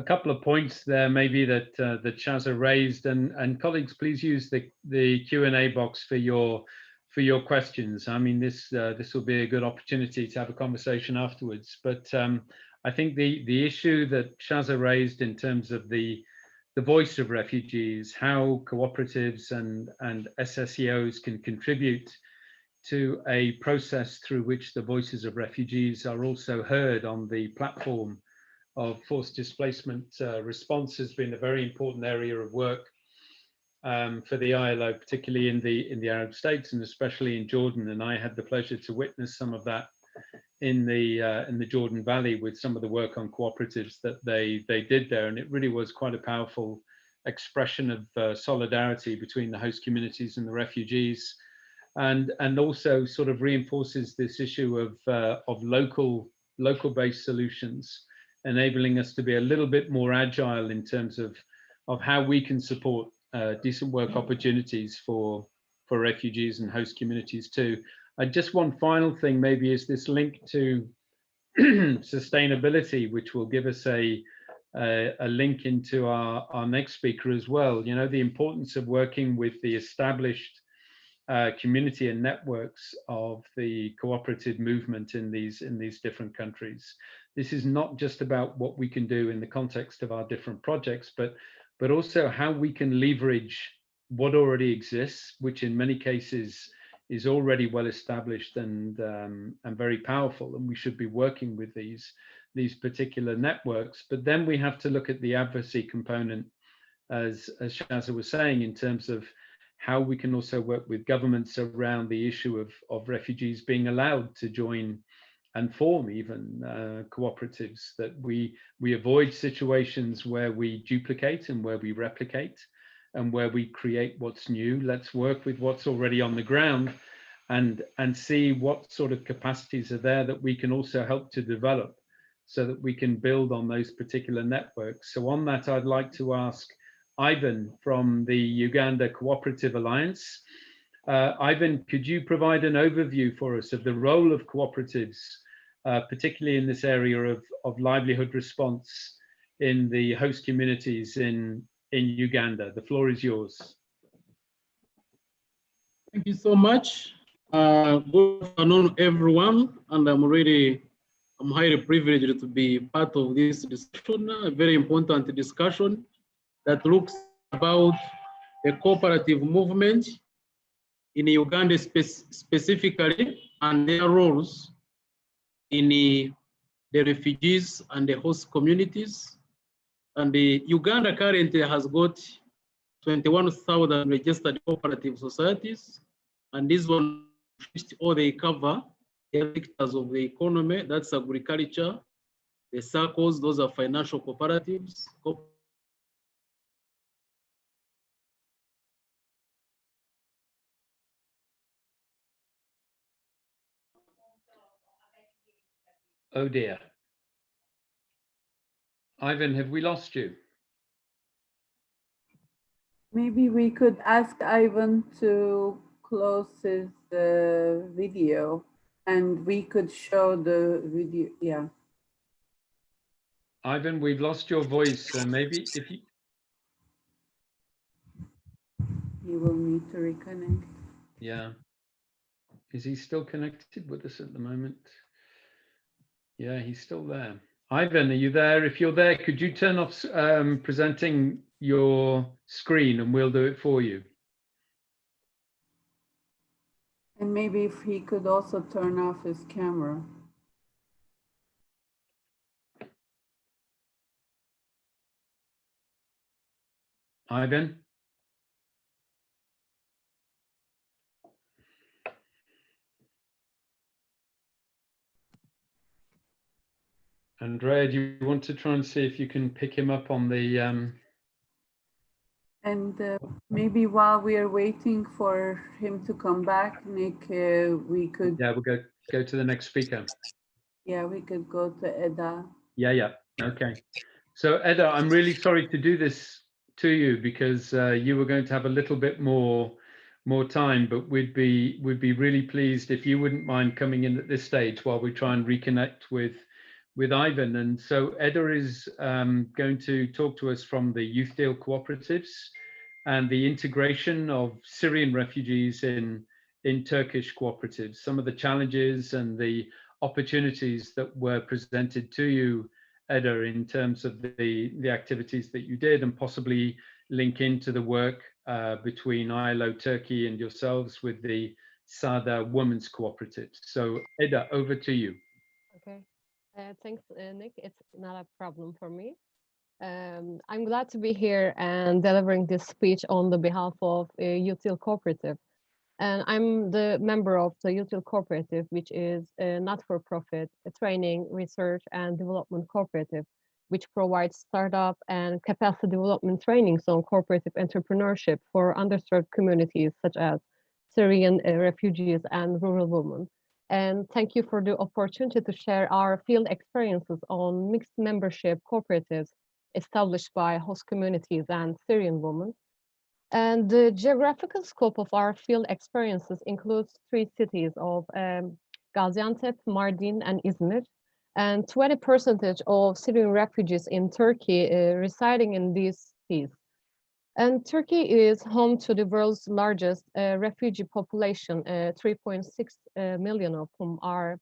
couple of points there, maybe that Shazza raised, and colleagues, please use the Q&A box for your questions. I mean, this will be a good opportunity to have a conversation afterwards. But I think the issue that Shazza raised in terms of the voice of refugees, how cooperatives and SSEOs can contribute to a process through which the voices of refugees are also heard on the platform of forced displacement response, has been a very important area of work for the ILO, particularly in the Arab states and especially in Jordan. And I had the pleasure to witness some of that in the Jordan Valley with some of the work on cooperatives that they did there, and it really was quite a powerful expression of solidarity between the host communities and the refugees. and also sort of reinforces this issue of local-based solutions, enabling us to be a little bit more agile in terms of how we can support decent work opportunities for refugees and host communities too. Just one final thing maybe is this link to sustainability, which will give us a link into our next speaker as well. You know, the importance of working with the established community and networks of the cooperative movement in these different countries. This is not just about what we can do in the context of our different projects, but also how we can leverage what already exists, which in many cases is already well established and very powerful, and we should be working with these particular networks. But then we have to look at the advocacy component, as Shaza was saying, in terms of how we can also work with governments around the issue of refugees being allowed to join and form even cooperatives, that we avoid situations where we duplicate and where we replicate and where we create what's new. Let's work with what's already on the ground and see what sort of capacities are there that we can also help to develop so that we can build on those particular networks. So on that, I'd like to ask Ivan from the Uganda Cooperative Alliance. Ivan, could you provide an overview for us of the role of cooperatives, particularly in this area of livelihood response in the host communities in Uganda? The floor is yours. Thank you so much. Good afternoon, everyone, and I'm highly privileged to be part of this discussion, a very important discussion that looks about the cooperative movement in Uganda specifically and their roles in the refugees and the host communities. And Uganda currently has got 21,000 registered cooperative societies, and these ones, all they cover the sectors of the economy. That's agriculture, the circles, those are financial cooperatives. Oh dear. Ivan, have we lost you? Maybe we could ask Ivan to close his video and we could show the video. Yeah. Ivan, we've lost your voice, so maybe if you... You will need to reconnect. Yeah. Is he still connected with us at the moment? Yeah, he's still there. Ivan, are you there? If you're there, could you turn off presenting your screen and we'll do it for you? And maybe if he could also turn off his camera. Ivan? Andrea, do you want to try and see if you can pick him up on the... And maybe while we are waiting for him to come back, Nick, we could... Yeah, we'll go to the next speaker. Yeah, we could go to Eda. Yeah, okay. So Eda, I'm really sorry to do this to you because you were going to have a little bit more time, but we'd be really pleased if you wouldn't mind coming in at this stage while we try and reconnect with Ivan. And so Eda is going to talk to us from the Youth Deal Cooperatives and the integration of Syrian refugees in Turkish cooperatives, some of the challenges and the opportunities that were presented to you, Eda, in terms of the activities that you did, and possibly link into the work between ILO Turkey and yourselves with the Sada Women's Cooperative. So Eda, over to you. Okay. Thanks, Nick. It's not a problem for me. I'm glad to be here and delivering this speech on the behalf of Youth Deal Cooperative. And I'm the member of the Youth Deal Cooperative, which is a not-for-profit training, research, and development cooperative, which provides startup and capacity development trainings on cooperative entrepreneurship for underserved communities such as Syrian refugees and rural women. And thank you for the opportunity to share our field experiences on mixed membership cooperatives established by host communities and Syrian women. And the geographical scope of our field experiences includes 3 cities of Gaziantep, Mardin, and Izmir, and 20% of Syrian refugees in Turkey residing in these cities. And Turkey is home to the world's largest refugee population, 3.6 million of whom are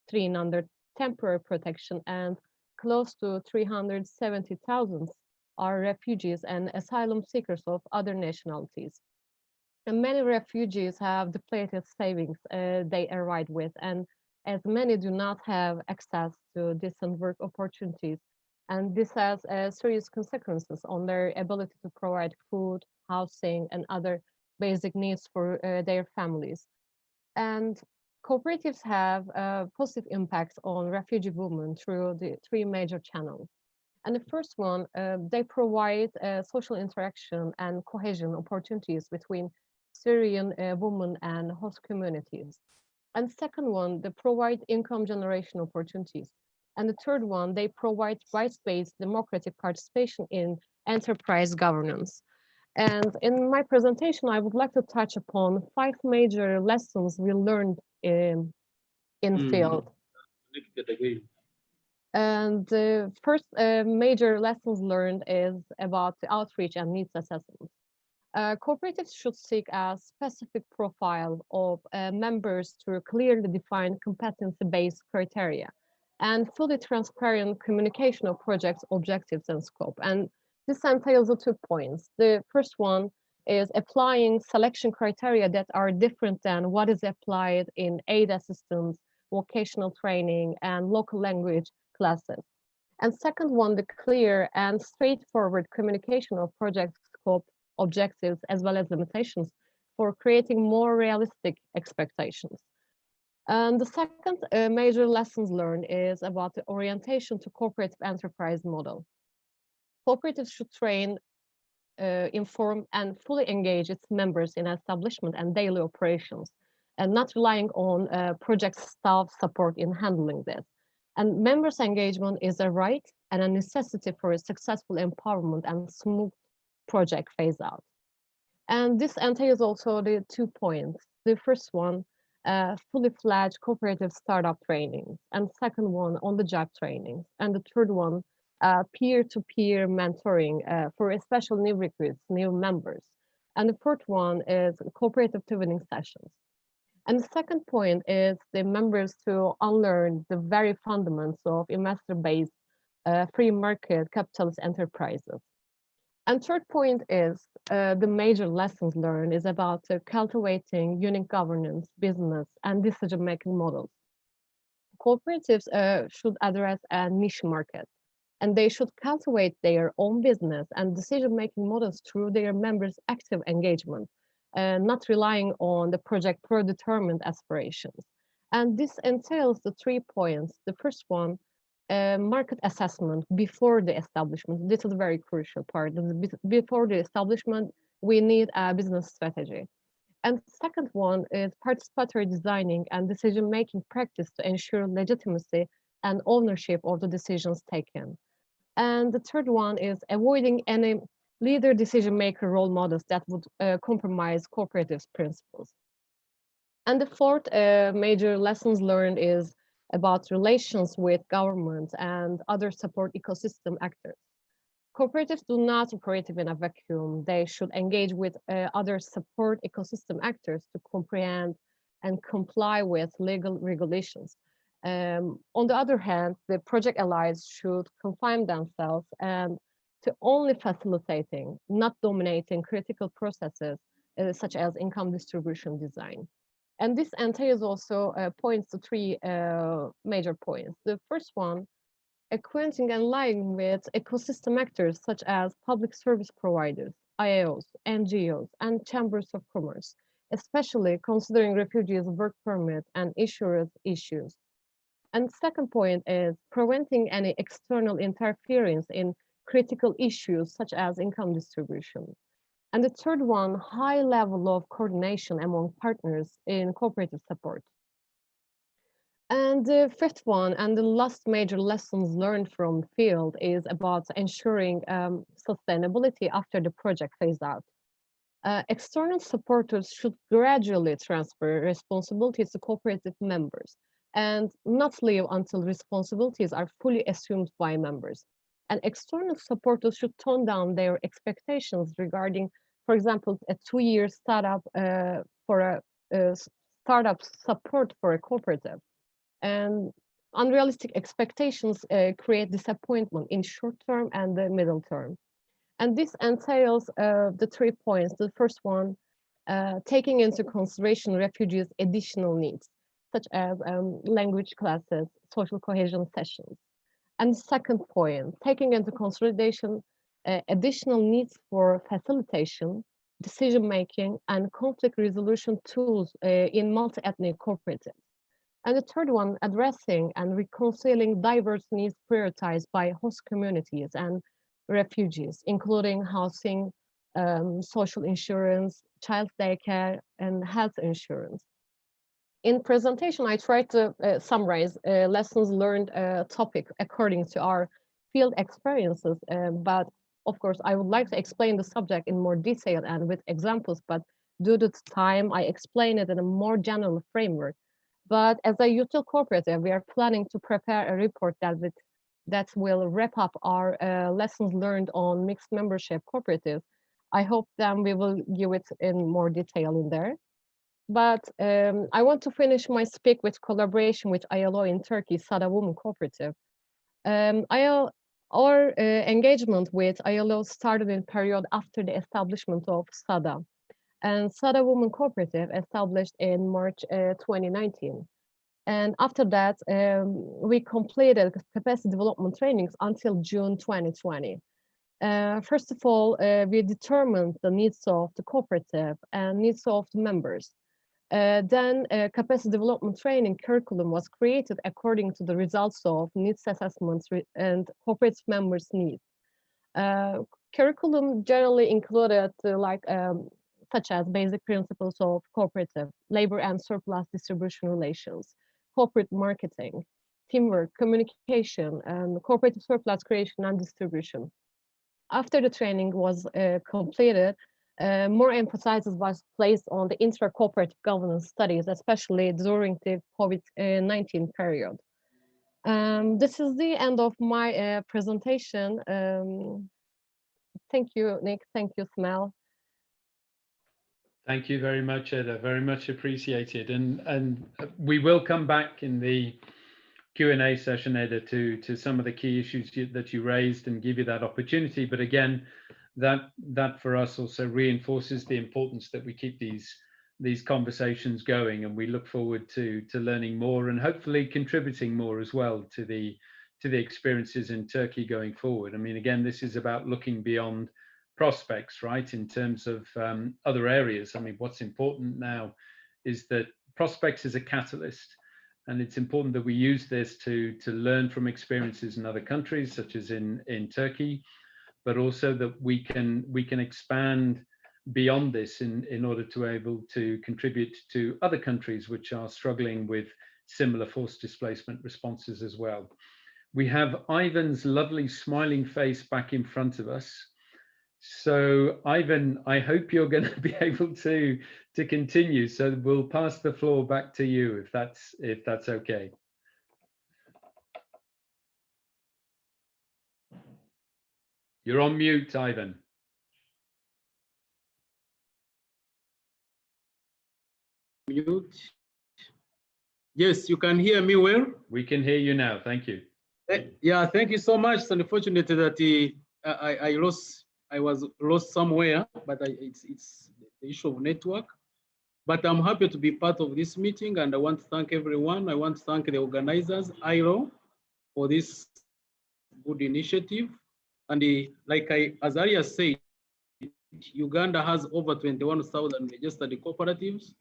trained under temporary protection, and close to 370,000 are refugees and asylum seekers of other nationalities. And many refugees have depleted savings they arrived with, and as many do not have access to decent work opportunities. And this has serious consequences on their ability to provide food, housing, and other basic needs for their families. And cooperatives have positive impacts on refugee women through the 3 major channels. And the first one, they provide social interaction and cohesion opportunities between Syrian women and host communities. And second one, they provide income generation opportunities. And the third one, they provide rights-based democratic participation in enterprise governance. And in my presentation, I would like to touch upon 5 major lessons we learned in field. And the first major lessons learned is about the outreach and needs assessment. Cooperatives should seek a specific profile of members through clearly defined competency-based criteria and fully transparent communication of projects, objectives, and scope. And this entails 2 points. The first one is applying selection criteria that are different than what is applied in aid assistance, vocational training, and local language classes. And second one, the clear and straightforward communication of project scope, objectives, as well as limitations for creating more realistic expectations. And the second major lessons learned is about the orientation to cooperative enterprise model. Cooperatives should train, inform, and fully engage its members in establishment and daily operations, and not relying on project staff support in handling this. And members' engagement is a right and a necessity for a successful empowerment and smooth project phase out. And this entails also the 2 points. The first one, fully fledged cooperative startup trainings, and second one, on-the-job trainings, and the third one, peer-to-peer mentoring for especially new recruits, new members. And the fourth one is cooperative twinning sessions. And the second point is the members to unlearn the very fundamentals of investor-based free market capitalist enterprises. And third point is the major lessons learned is about cultivating unique governance, business, and decision-making models. Cooperatives should address a niche market, and they should cultivate their own business and decision-making models through their members' active engagement, not relying on the project predetermined aspirations. And this entails the 3 points. The first one, market assessment before the establishment. This is a very crucial part. Before the establishment, we need a business strategy. And second one is participatory designing and decision-making practice to ensure legitimacy and ownership of the decisions taken. And the third one is avoiding any leader decision-maker role models that would compromise cooperatives' principles. And the fourth major lessons learned is about relations with government and other support ecosystem actors. Cooperatives do not operate in a vacuum. They should engage with other support ecosystem actors to comprehend and comply with legal regulations. On the other hand, the project allies should confine themselves and to only facilitating, not dominating critical processes such as income distribution design. And this entails also points to 3 major points. The first one, acquainting and aligning with ecosystem actors such as public service providers, ILOs, NGOs, and chambers of commerce, especially considering refugees' work permit and insurance issues. And second point is preventing any external interference in critical issues such as income distribution. And the third one, high level of coordination among partners in cooperative support. And the fifth one, and the last major lessons learned from the field, is about ensuring sustainability after the project phase out. External supporters should gradually transfer responsibilities to cooperative members and not leave until responsibilities are fully assumed by members. And external supporters should tone down their expectations regarding, for example, a 2-year startup for a startup support for a cooperative. And unrealistic expectations create disappointment in short term and the middle term. And this entails the 3 points. The first one, taking into consideration refugees' additional needs, such as language classes, social cohesion sessions. And the second point, taking into consideration additional needs for facilitation, decision-making, and conflict resolution tools in multi-ethnic cooperatives. And the third one, addressing and reconciling diverse needs prioritized by host communities and refugees, including housing, social insurance, child daycare, and health insurance. In presentation, I tried to summarize lessons learned topic according to our field experiences, but of course, I would like to explain the subject in more detail and with examples, but due to time, I explain it in a more general framework. But as a UTIL cooperative, we are planning to prepare a report that will wrap up our lessons learned on mixed membership cooperatives. I hope then we will give it in more detail in there. But I want to finish my speak with collaboration with ILO in Turkey, Sada Women Cooperative. Our engagement with ILO started in period after the establishment of Sada. And Sada Women Cooperative established in March 2019. And after that, we completed capacity development trainings until June 2020. First of all, we determined the needs of the cooperative and needs of the members. Then capacity development training curriculum was created according to the results of needs assessments and cooperative members' needs. Curriculum generally included such as basic principles of cooperative, labor and surplus distribution relations, corporate marketing, teamwork, communication, and cooperative surplus creation and distribution. After the training was completed, more emphasis was placed on the intra-cooperative governance studies, especially during the COVID-19 period. This is the end of my presentation. Thank you, Nick. Thank you, Smel. Thank you very much, Eda. Very much appreciated. And we will come back in the Q&A session, Eda, to some of the key issues that you raised and give you that opportunity. But again, that for us also reinforces the importance that we keep these conversations going, and we look forward to learning more and hopefully contributing more as well to the experiences in Turkey going forward. I mean, again, this is about looking beyond prospects, right, in terms of other areas. I mean, what's important now is that prospects is a catalyst, and it's important that we use this to learn from experiences in other countries, such as in Turkey, but also that we can expand beyond this in order to be able to contribute to other countries which are struggling with similar forced displacement responses as well. We have Ivan's lovely smiling face back in front of us. So Ivan, I hope you're going to be able to continue. So we'll pass the floor back to you if that's okay. You're on mute, Ivan. Mute. Yes, you can hear me well. We can hear you now. Thank you. Yeah, thank you so much. It's unfortunate that I was lost somewhere, but it's the issue of network. But I'm happy to be part of this meeting, and I want to thank everyone. I want to thank the organizers, ILO, for this good initiative. And as Arya said, Uganda has over 21,000 registered cooperatives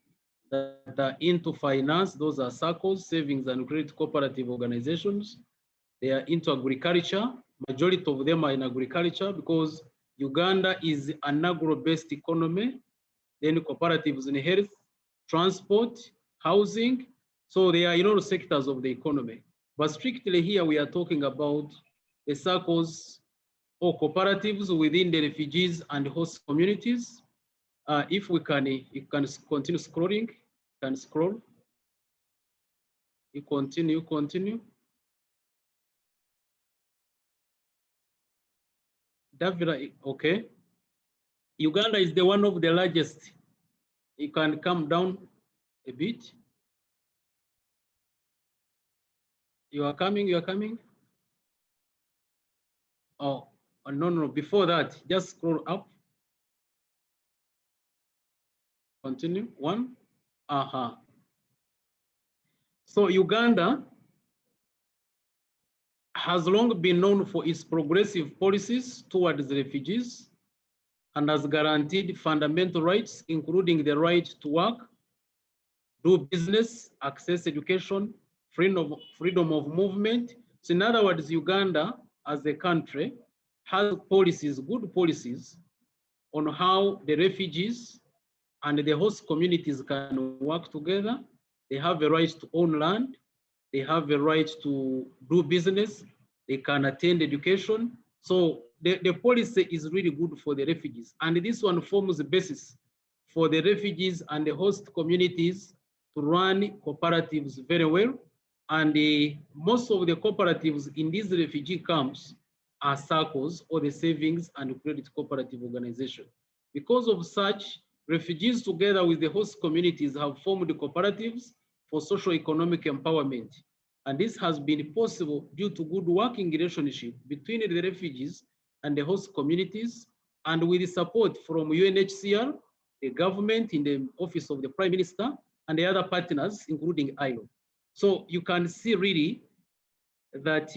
that are into finance. Those are SACCOs, savings and credit cooperative organizations. They are into agriculture. Majority of them are in agriculture because Uganda is an agro-based economy, then cooperatives in health, transport, housing. So they are in all sectors of the economy. But strictly here, we are talking about the circles or cooperatives within the refugees and host communities. If we can, you can continue scrolling, you can scroll. You continue. Davila, okay. Uganda is the one of the largest. You can come down a bit. You are coming. Oh, no, before that, just scroll up. Continue, one. So Uganda has long been known for its progressive policies towards the refugees and has guaranteed fundamental rights, including the right to work, do business, access education, freedom of movement. So in other words, Uganda as a country has policies, good policies on how the refugees and the host communities can work together. They have a right to own land. They have a right to do business. They can attend education. So the policy is really good for the refugees. And this one forms the basis for the refugees and the host communities to run cooperatives very well. And most of the cooperatives in these refugee camps are circles or the savings and credit cooperative organization. Because of such, refugees together with the host communities have formed cooperatives for socio-economic empowerment. And this has been possible due to good working relationship between the refugees and the host communities, and with the support from UNHCR, the government in the office of the Prime Minister, and the other partners, including ILO. So you can see really that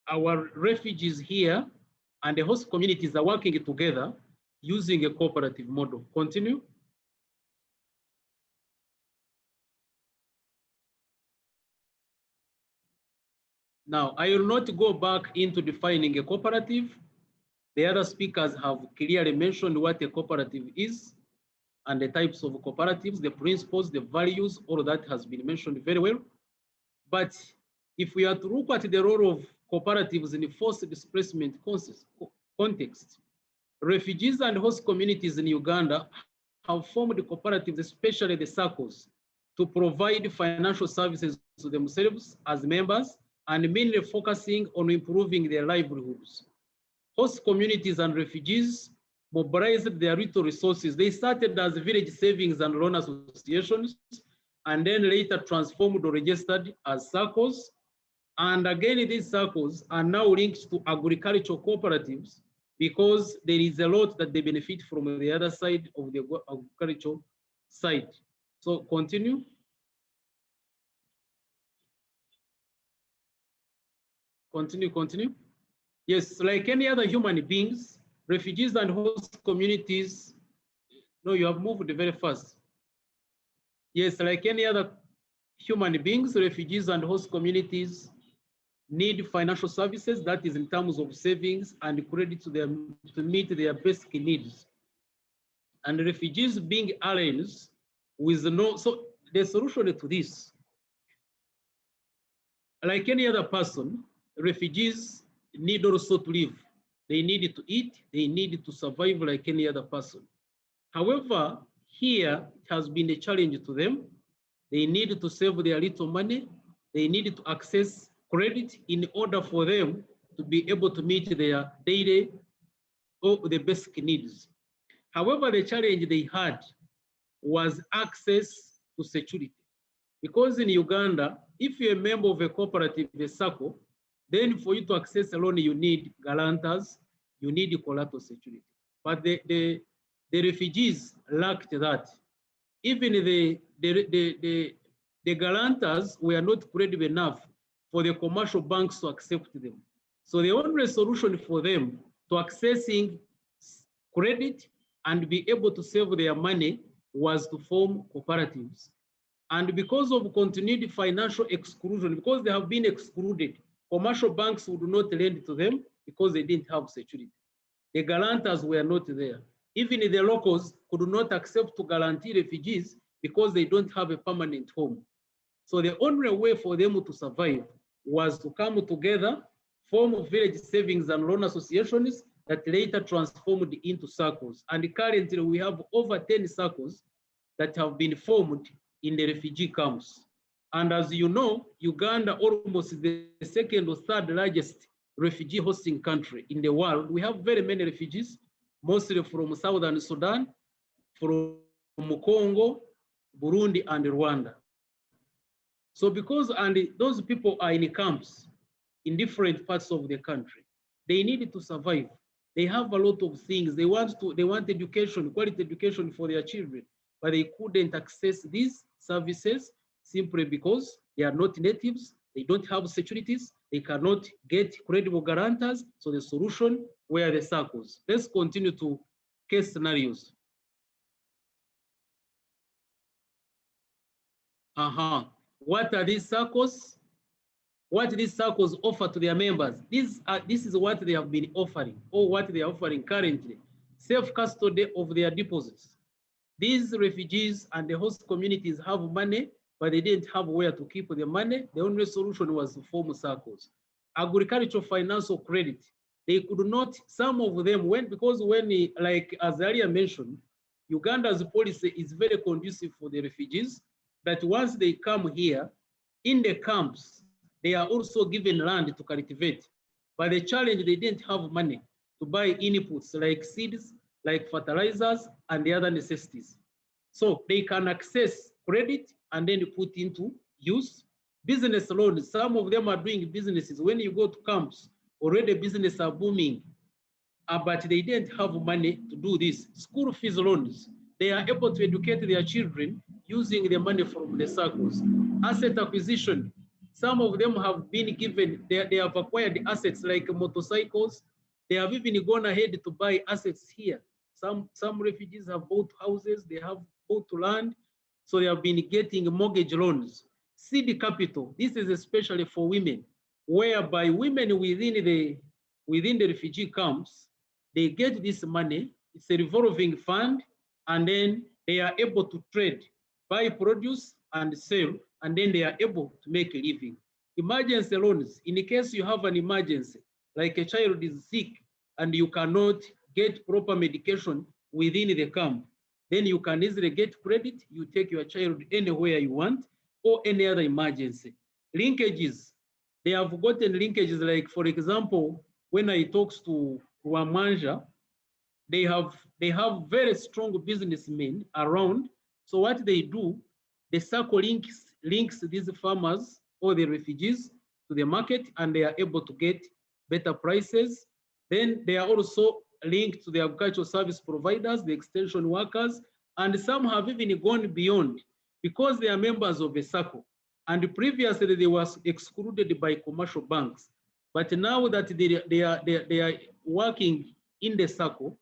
our refugees here and the host communities are working together using a cooperative model. Continue. Now, I will not go back into defining a cooperative. The other speakers have clearly mentioned what a cooperative is and the types of cooperatives, the principles, the values, all that has been mentioned very well. But if we are to look at the role of cooperatives in the forced displacement context, refugees and host communities in Uganda have formed cooperatives, especially the circles, to provide financial services to themselves as members and mainly focusing on improving their livelihoods. Host communities and refugees mobilized their little resources. They started as village savings and loan associations, and then later transformed or registered as circles. And again, these circles are now linked to agricultural cooperatives because there is a lot that they benefit from the other side of the agricultural side. So continue. Continue. Yes, like any other human beings, refugees and host communities, no, you have moved very fast. Yes, like any other human beings, refugees and host communities need financial services, that is in terms of savings and credit to them to meet their basic needs. And refugees being aliens with no, so the solution to this, like any other person, refugees need also to live. They need to eat, they need to survive like any other person. However, here it has been a challenge to them. They need to save their little money. They need to access credit in order for them to be able to meet their daily or the basic needs. However, the challenge they had was access to security. Because in Uganda, if you're a member of a cooperative, a circle, then for you to access a loan, you need guarantors, you need collateral security. But the refugees lacked that. Even the guarantors were not credible enough for the commercial banks to accept them. So the only solution for them to accessing credit and be able to save their money was to form cooperatives. And because of continued financial exclusion, because they have been excluded, commercial banks would not lend to them, because they didn't have security. The guarantors were not there. Even the locals could not accept to guarantee refugees because they don't have a permanent home. So the only way for them to survive was to come together, form village savings and loan associations that later transformed into circles. And currently we have over 10 circles that have been formed in the refugee camps. And as you know, Uganda almost the second or third largest refugee hosting country in the world. We have very many refugees, mostly from Southern Sudan, from Congo, Burundi, and Rwanda. So because those people are in camps in different parts of the country, they needed to survive. They have a lot of things. They want education, quality education for their children, but they couldn't access these services simply because they are not natives, they don't have securities, they cannot get credible guarantors. So the solution were the circles. Let's continue to case scenarios. What are these circles? What these circles offer to their members? This is what they have been offering, or what they are offering currently. Self-custody of their deposits. These refugees and the host communities have money, but they didn't have where to keep the money. The only solution was to form circles. Agricultural financial credit. They could not, some of them went, because like as earlier mentioned, Uganda's policy is very conducive for the refugees, that once they come here, in the camps, they are also given land to cultivate. But the challenge, they didn't have money to buy inputs like seeds, like fertilizers, and the other necessities. So they can access credit and then put into use. Business loans, some of them are doing businesses. When you go to camps, already businesses are booming, but they didn't have money to do this. School fees loans, they are able to educate their children using the money from the circles. Asset acquisition, some of them have been given, they have acquired assets like motorcycles. They have even gone ahead to buy assets here. Some refugees have bought houses, they have bought land, so they have been getting mortgage loans. Seed capital, this is especially for women, whereby women within the refugee camps, they get this money, it's a revolving fund, and then they are able to trade, buy produce and sell, and then they are able to make a living. Emergency loans, in the case you have an emergency, like a child is sick and you cannot get proper medication within the camp, then you can easily get credit, you take your child anywhere you want, or any other emergency. Linkages, they have gotten linkages, like for example, when I talk to Wamanja, they have very strong businessmen around. So what they do, the circle links these farmers or the refugees to the market, and they are able to get better prices. Then they are also linked to the agricultural service providers, the extension workers, and some have even gone beyond because they are members of a circle. And previously they were excluded by commercial banks. But now that they are working in the circle,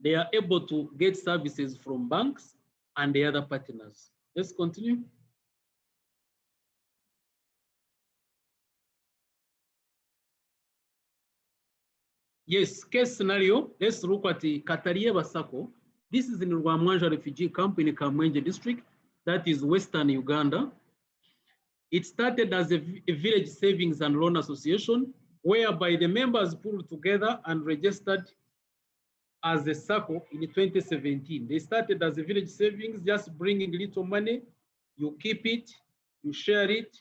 they are able to get services from banks and the other partners. Let's continue. Yes, case scenario, let's look at the Katarieva Circle. This is in Rwamwanja refugee camp in Kamwenje district, that is Western Uganda. It started as a village savings and loan association, whereby the members pulled together and registered as a circle in 2017. They started as a village savings, just bringing little money, you keep it, you share it,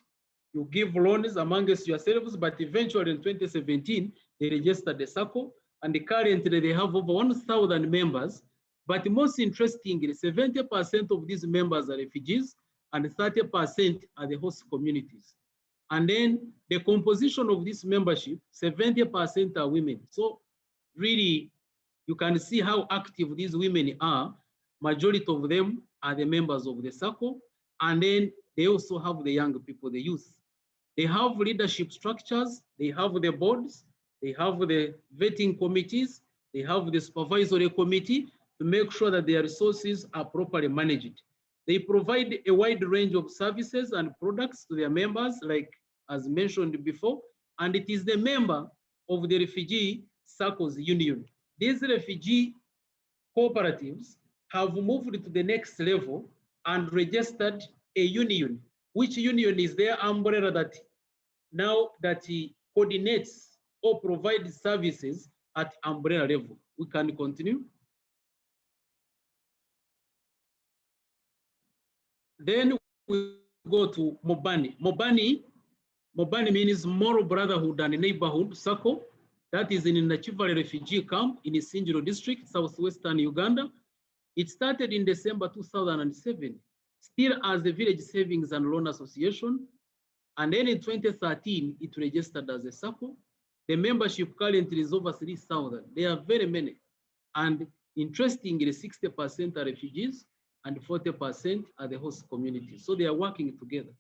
you give loans amongst yourselves, but eventually in 2017, they registered the circle, and currently they have over 1,000 members. But most interestingly, 70% of these members are refugees and 30% are the host communities. And then the composition of this membership, 70% are women. So really, you can see how active these women are. Majority of them are the members of the circle. And then they also have the young people, the youth. They have leadership structures, they have the boards, they have the vetting committees, they have the supervisory committee to make sure that their resources are properly managed. They provide a wide range of services and products to their members, like as mentioned before, and it is the member of the Refugee Circles Union. These refugee cooperatives have moved to the next level and registered a union, which union is their umbrella that now that coordinates or provides services at umbrella level. We can continue. Then we go to Mobani. Mobani means Moral Brotherhood and Neighborhood Circle. That is in Nachivale refugee camp in Isinjiro district, southwestern Uganda. It started in December 2007, still as the Village Savings and Loan Association. And then in 2013, it registered as a circle. The membership currently is over 3,000. There are very many. And interestingly, 60% are refugees and 40% are the host community. So they are working together.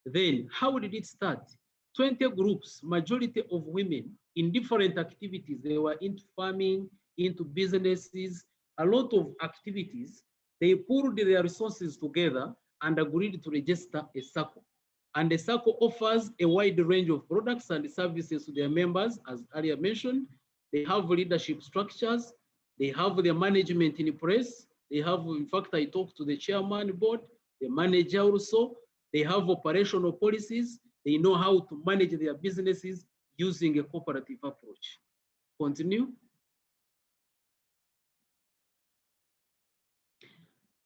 Then how did it start? 20 groups, majority of women in different activities. They were into farming, into businesses, a lot of activities. They pulled their resources together and agreed to register a circle. And the circle offers a wide range of products and services to their members, as earlier mentioned. They have leadership structures. They have their management in place. They have, in fact, I talked to the chairman board, the manager also. They have operational policies. They know how to manage their businesses using a cooperative approach. Continue.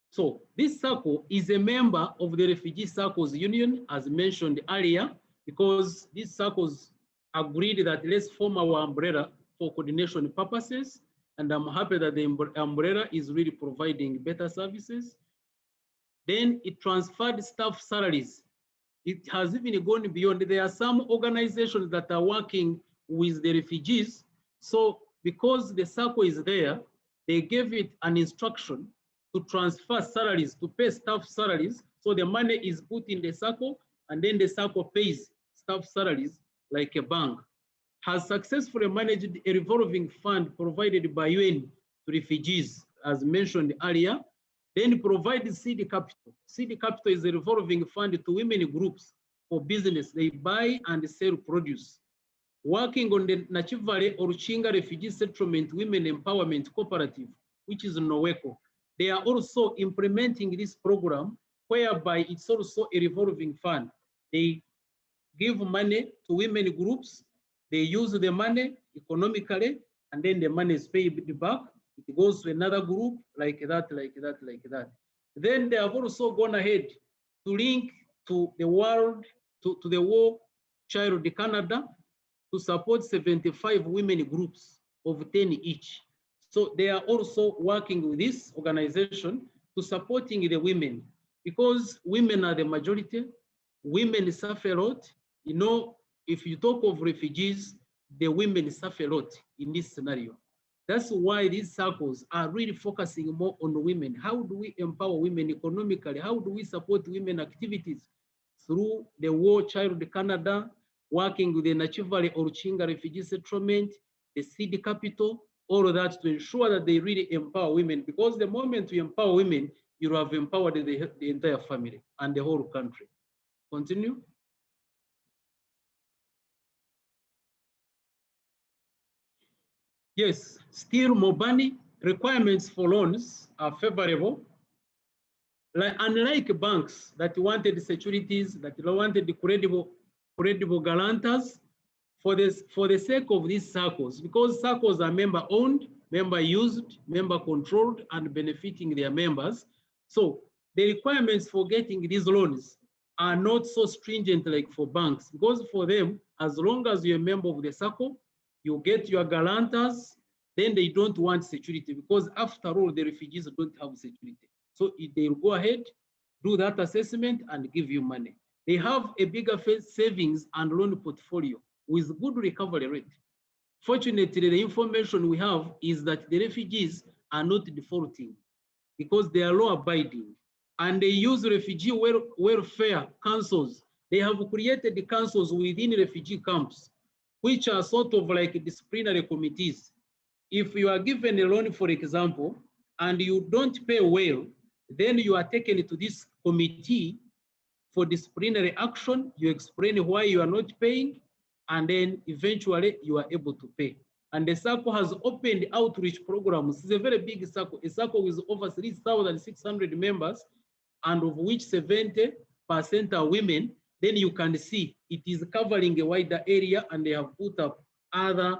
So this circle is a member of the Refugee Circles Union, as mentioned earlier, because these circles agreed that let's form our umbrella for coordination purposes. And I'm happy that the umbrella is really providing better services. Then it transferred staff salaries. It has even gone beyond. There are some organizations that are working with the refugees. So because the circle is there, they gave it an instruction to transfer salaries, to pay staff salaries. So the money is put in the circle and then the circle pays staff salaries like a bank. Has successfully managed a revolving fund provided by UN to refugees, as mentioned earlier. Then provided seed capital. Seed capital is a revolving fund to women groups for business. They buy and sell produce. Working on the Nachivale Oruchinga Refugee Settlement Women Empowerment Cooperative, which is NOWECO. They are also implementing this program whereby it's also a revolving fund. They give money to women groups. They use the money economically, and then the money is paid back. It goes to another group like that, like that, like that. Then they have also gone ahead to link to the world, to the War Child Canada to support 75 women groups of 10 each. So they are also working with this organization to supporting the women, because women are the majority. Women suffer a lot. You know, if you talk of refugees, the women suffer a lot in this scenario. That's why these circles are really focusing more on women. How do we empower women economically? How do we support women activities? Through the War Child Canada, working with the Nachivale Oruchinga Refugee Settlement, the seed capital, all of that to ensure that they really empower women. Because the moment you empower women, you have empowered the entire family and the whole country. Continue. Yes, still Mobani requirements for loans are favorable. Unlike banks that wanted securities, that wanted credible guarantors, for the sake of these circles, because circles are member-owned, member-used, member-controlled, and benefiting their members. So the requirements for getting these loans are not so stringent like for banks, because for them, as long as you're a member of the circle, you get your guarantors, then they don't want security, because after all, the refugees don't have security. So they'll go ahead, do that assessment, and give you money. They have a bigger savings and loan portfolio with good recovery rate. Fortunately, the information we have is that the refugees are not defaulting because they are law abiding, and they use refugee welfare councils. They have created the councils within refugee camps, which are sort of like disciplinary committees. If you are given a loan, for example, and you don't pay well, then you are taken to this committee for disciplinary action. You explain why you are not paying. and then eventually you are able to pay. And the circle has opened outreach programs. It's a very big circle, a circle with over 3,600 members, and of which 70% are women. Then you can see it is covering a wider area, and they have put up other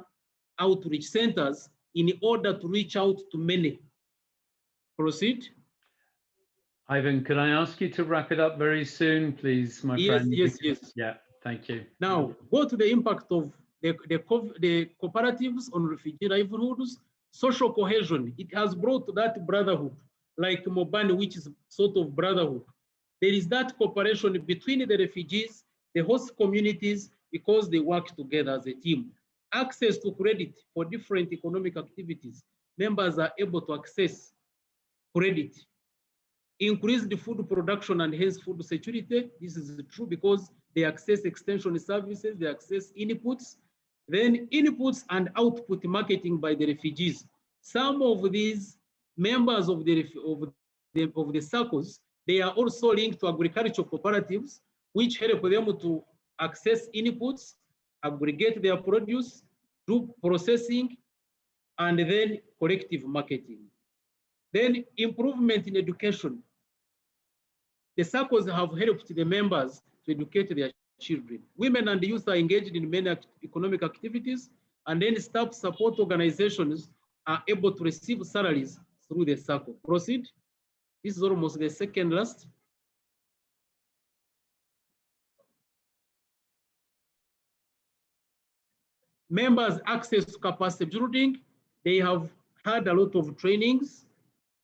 outreach centers in order to reach out to many. Proceed. Ivan, could I ask you to wrap it up very soon, please, my friend? Yes. Yeah, thank you. Now, go to the impact of the cooperatives on refugee livelihoods, social cohesion. It has brought that brotherhood, like Mobani, which is sort of brotherhood. There is that cooperation between the refugees, the host communities, because they work together as a team. Access to credit for different economic activities. Members are able to access credit. Increase the food production and hence food security. This is true because they access extension services, they access inputs, then inputs and output marketing by the refugees. Some of these members of the circles, they are also linked to agricultural cooperatives, which help them to access inputs, aggregate their produce, do processing, and then collective marketing. Then improvement in education. The circles have helped the members to educate their children. Women and youth are engaged in many economic activities, and then staff support organizations are able to receive salaries through the circle. Proceed. This is almost the second last. Members access to capacity building. They have had a lot of trainings.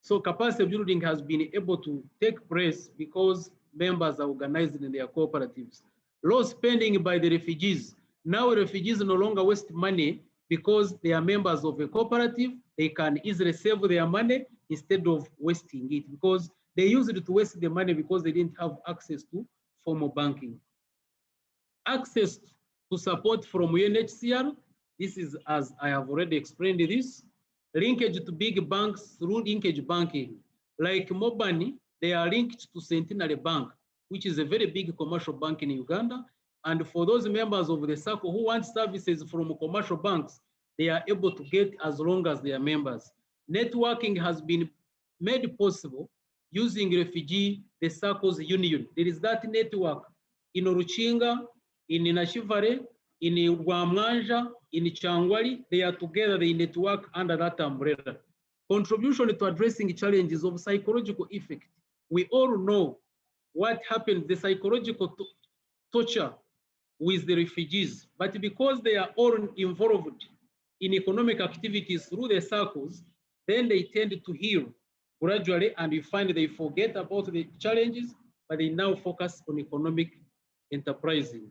So capacity building has been able to take place because members are organized in their cooperatives. Low spending by the refugees. Now refugees no longer waste money because they are members of a cooperative. They can easily save their money instead of wasting it, because they used it to waste the money because they didn't have access to formal banking. Access to support from UNHCR. This is, as I have already explained this, linkage to big banks through linkage banking. Like Mobani, they are linked to Centenary Bank, which is a very big commercial bank in Uganda. And for those members of the circle who want services from commercial banks, they are able to get as long as they are members. Networking has been made possible using the circles union. There is that network in Oruchinga, in Nashivare, in Rwamwanja, in Changwali. They are together, they network under that umbrella. Contribution to addressing challenges of psychological effect. We all know what happened, the psychological torture with the refugees, but because they are all involved in economic activities through the circles, then they tend to heal gradually, and you find they forget about the challenges, but they now focus on economic enterprising.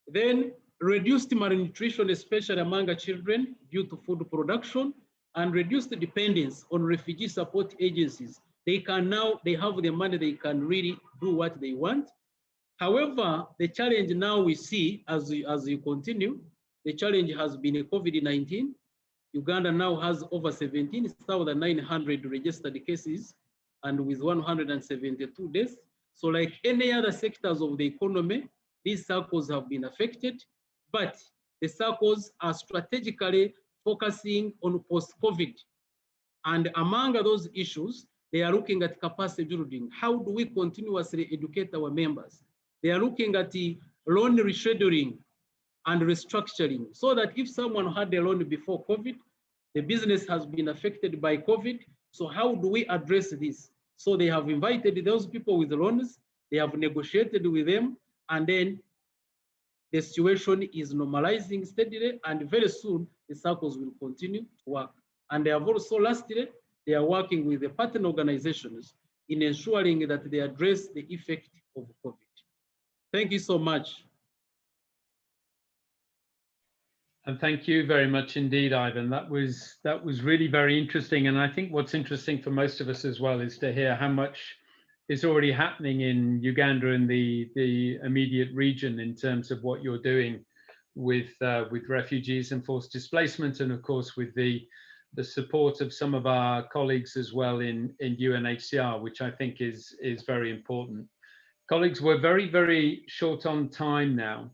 Then reduced malnutrition, especially among children due to food production, and reduced dependence on refugee support agencies. They have the money, they can really do what they want. However, the challenge now we see as you continue, the challenge has been COVID-19. Uganda now has over 17,900 registered cases and with 172 deaths. So like any other sectors of the economy, these circles have been affected, but the circles are strategically focusing on post-COVID. And among those issues, they are looking at capacity building. How do we continuously educate our members? They are looking at the loan rescheduling and restructuring, so that if someone had a loan before COVID, the business has been affected by COVID. So how do we address this? So they have invited those people with loans, they have negotiated with them, and then the situation is normalizing steadily, and very soon the circles will continue to work. And they have also lastly, they are working with the partner organizations in ensuring that they address the effect of COVID. Thank you so much. And thank you very much indeed, Ivan. That was really very interesting. And I think what's interesting for most of us as well is to hear how much is already happening in Uganda and the immediate region in terms of what you're doing with refugees and forced displacement, and of course with the support of some of our colleagues as well in UNHCR, which I think is very important. Colleagues, we're very, very short on time now.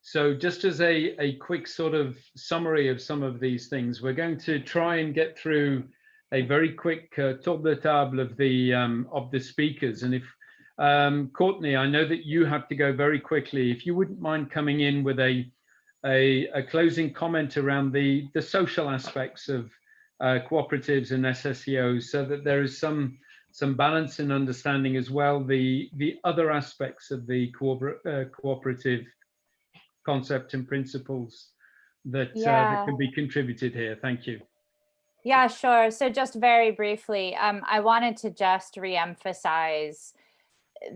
So just as a quick sort of summary of some of these things, we're going to try and get through a very quick tour de table of the speakers. And if Courtney, I know that you have to go very quickly. If you wouldn't mind coming in with a closing comment around the social aspects of cooperatives and SSEOs, so that there is some balance and understanding as well, the other aspects of the cooperative concept and principles that, that can be contributed here. Thank you. Yeah, sure. So just very briefly, I wanted to just reemphasize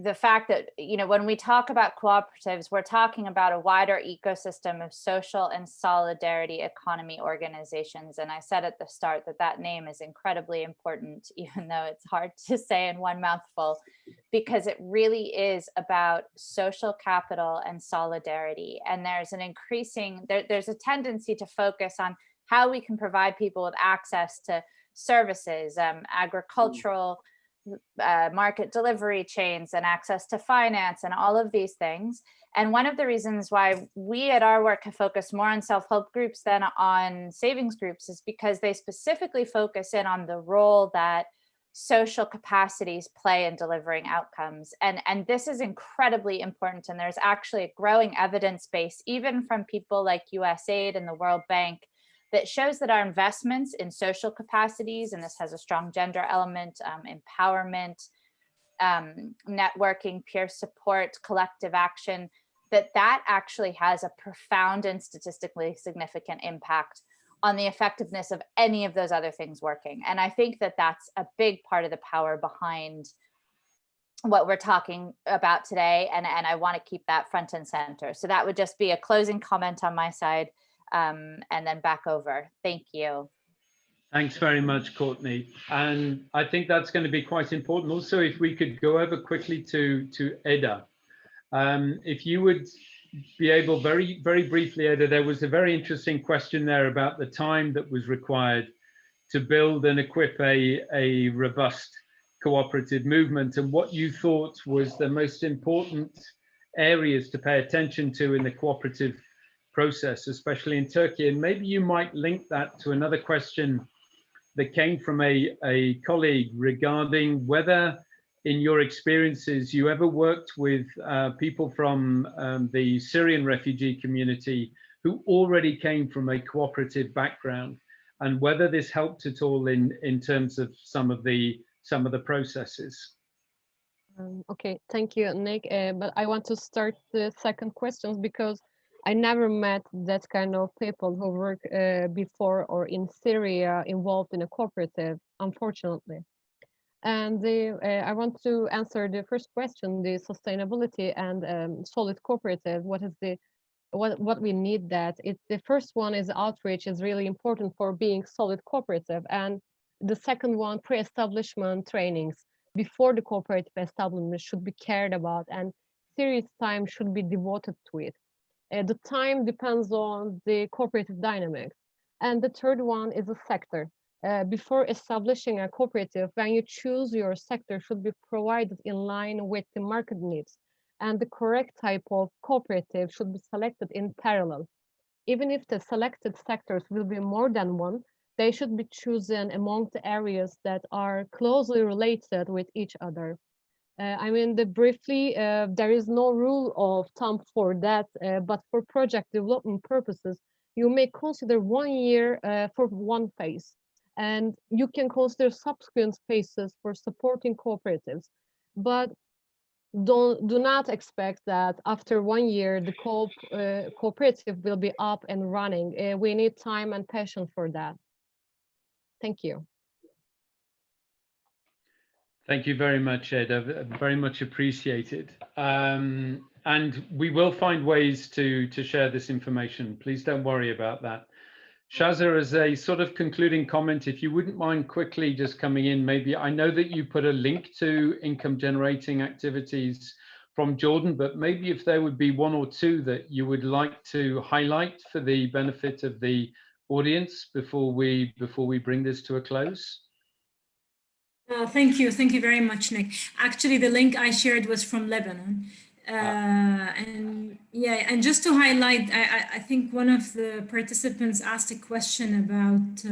the fact that, you know, when we talk about cooperatives, we're talking about a wider ecosystem of social and solidarity economy organizations. And I said at the start that that name is incredibly important, even though it's hard to say in one mouthful, because it really is about social capital and solidarity. And there's an increasing, there's a tendency to focus on how we can provide people with access to services, agricultural, market delivery chains, and access to finance, and all of these things. And one of the reasons why we at our work have focused more on self-help groups than on savings groups is because they specifically focus in on the role that social capacities play in delivering outcomes. And this is incredibly important. And there's actually a growing evidence base, even from people like USAID and the World Bank, that shows that our investments in social capacities, and this has a strong gender element, empowerment, networking, peer support, collective action, that actually has a profound and statistically significant impact on the effectiveness of any of those other things working. And I think that that's a big part of the power behind what we're talking about today. And I want to keep that front and center. So that would just be a closing comment on my side. And then back over. Thank you. Thanks very much, Courtney. And I think that's going to be quite important. Also, if we could go over quickly to Eda. If you would be able, very briefly, Eda, there was a very interesting question there about the time that was required to build and equip a robust cooperative movement, and what you thought was the most important areas to pay attention to in the cooperative process, especially in Turkey. And maybe you might link that to another question that came from a colleague regarding whether, in your experiences, you ever worked with people from the Syrian refugee community who already came from a cooperative background, and whether this helped at all in terms of some of the processes. Okay, thank you, Nick. But I want to start the second question because I never met that kind of people who work before or in Syria involved in a cooperative, unfortunately. And I want to answer the first question, the sustainability and solid cooperative. What we need that? The first one is outreach is really important for being solid cooperative. And the second one, pre-establishment trainings before the cooperative establishment should be cared about, and serious time should be devoted to it. The time depends on the cooperative dynamics. And the third one is a sector. Before establishing a cooperative, when you choose your sector should be provided in line with the market needs. And the correct type of cooperative should be selected in parallel. Even if the selected sectors will be more than one, they should be chosen among the areas that are closely related with each other. I mean, briefly, there is no rule of thumb for that, but for project development purposes, you may consider 1 year for one phase, and you can consider subsequent phases for supporting cooperatives. But do not expect that after 1 year, the cooperative will be up and running. We need time and passion for that. Thank you. Thank you very much, Eda. Very much appreciated. And we will find ways to share this information. Please don't worry about that. Shaza, as a sort of concluding comment, if you wouldn't mind quickly just coming in, maybe I know that you put a link to income generating activities from Jordan, but maybe if there would be one or two that you would like to highlight for the benefit of the audience before we bring this to a close. Thank you very much, Nick. Actually, the link I shared was from Lebanon. And yeah, and just to highlight, I think one of the participants asked a question about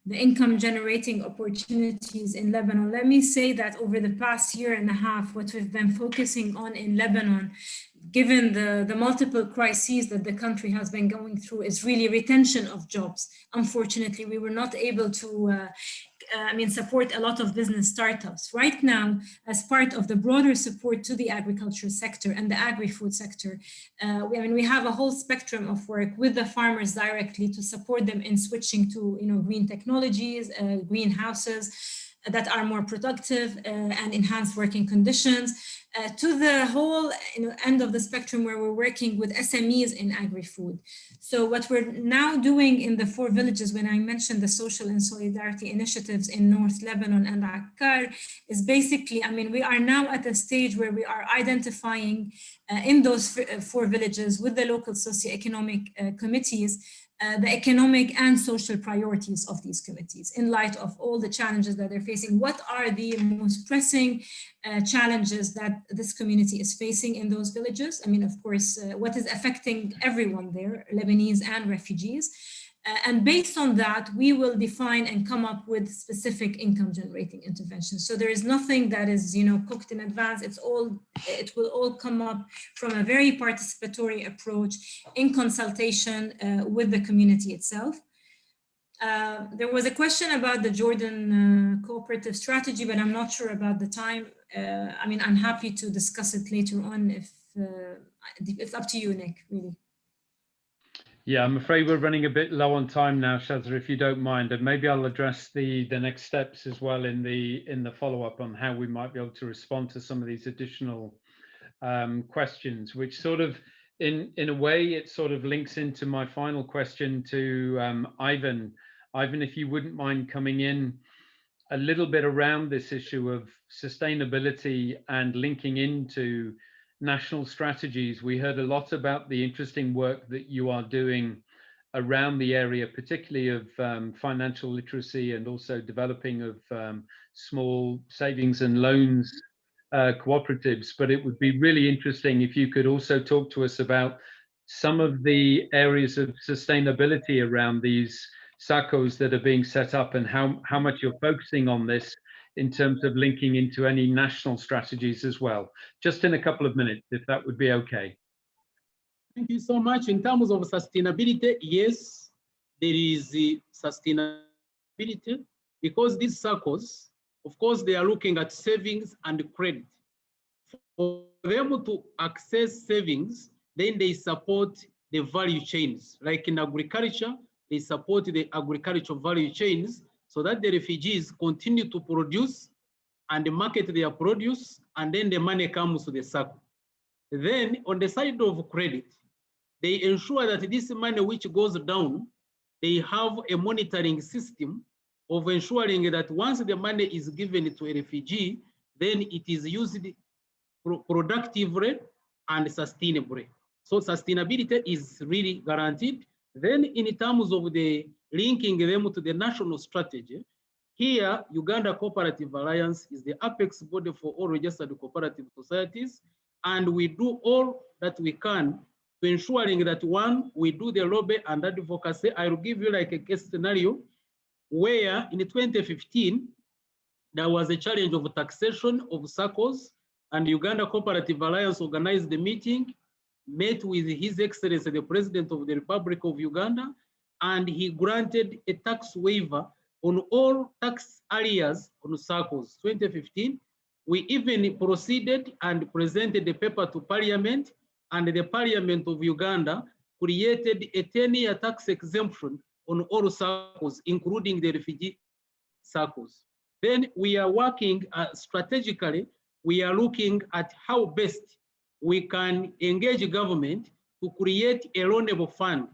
the income generating opportunities in Lebanon. Let me say that over the past year and a half, what we've been focusing on in Lebanon, given the multiple crises that the country has been going through, is really retention of jobs. Unfortunately, we were not able to support a lot of business startups. Right now, as part of the broader support to the agriculture sector and the agri-food sector, we have a whole spectrum of work with the farmers directly to support them in switching to green technologies, greenhouses that are more productive and enhance working conditions, to the whole end of the spectrum where we're working with SMEs in agri-food. So what we're now doing in the 4 villages, when I mentioned the social and solidarity initiatives in North Lebanon and Akkar, is basically, we are now at a stage where we are identifying in those 4 villages with the local socioeconomic committees, the economic and social priorities of these committees in light of all the challenges that they're facing. What are the most pressing challenges that this community is facing in those villages? Of course, what is affecting everyone there, Lebanese and refugees. And based on that, we will define and come up with specific income generating interventions. So there is nothing that is cooked in advance. It will all come up from a very participatory approach in consultation with the community itself. There was a question about the Jordan cooperative strategy, but I'm not sure about the time. I'm happy to discuss it later on if it's up to you, Nick, really. Yeah, I'm afraid we're running a bit low on time now, Shazza, if you don't mind, and maybe I'll address the next steps as well in the follow-up on how we might be able to respond to some of these additional questions, which sort of, in a way, it sort of links into my final question to Ivan. Ivan, if you wouldn't mind coming in a little bit around this issue of sustainability and linking into national strategies. We heard a lot about the interesting work that you are doing around the area, particularly of financial literacy and also developing of small savings and loans cooperatives. But it would be really interesting if you could also talk to us about some of the areas of sustainability around these SACCOs that are being set up and how much you're focusing on this in terms of linking into any national strategies as well. Just in a couple of minutes, if that would be okay. Thank you so much. In terms of sustainability, yes, there is sustainability because these SACCOs, of course, they are looking at savings and credit. For them to access savings, then they support the value chains. Like in agriculture, they support the agricultural value chains so that the refugees continue to produce and market their produce, and then the money comes to the SACCO. Then on the side of credit, they ensure that this money which goes down, they have a monitoring system of ensuring that once the money is given to a refugee, then it is used productively and sustainably. So sustainability is really guaranteed. Then in terms of the linking them to the national strategy, here Uganda Cooperative Alliance is the apex body for all registered cooperative societies, and we do all that we can to ensuring that one, we do the lobby and advocacy. I will give you like a case scenario where in 2015, there was a challenge of taxation of SACCOs, and Uganda Cooperative Alliance organized the meeting, met with His Excellency, the President of the Republic of Uganda, and he granted a tax waiver on all tax areas on SACCOs. 2015, we even proceeded and presented the paper to Parliament, and the Parliament of Uganda created a 10-year tax exemption on all SACCOs, including the refugee SACCOs. Then we are working strategically, we are looking at how best we can engage government to create a loanable fund,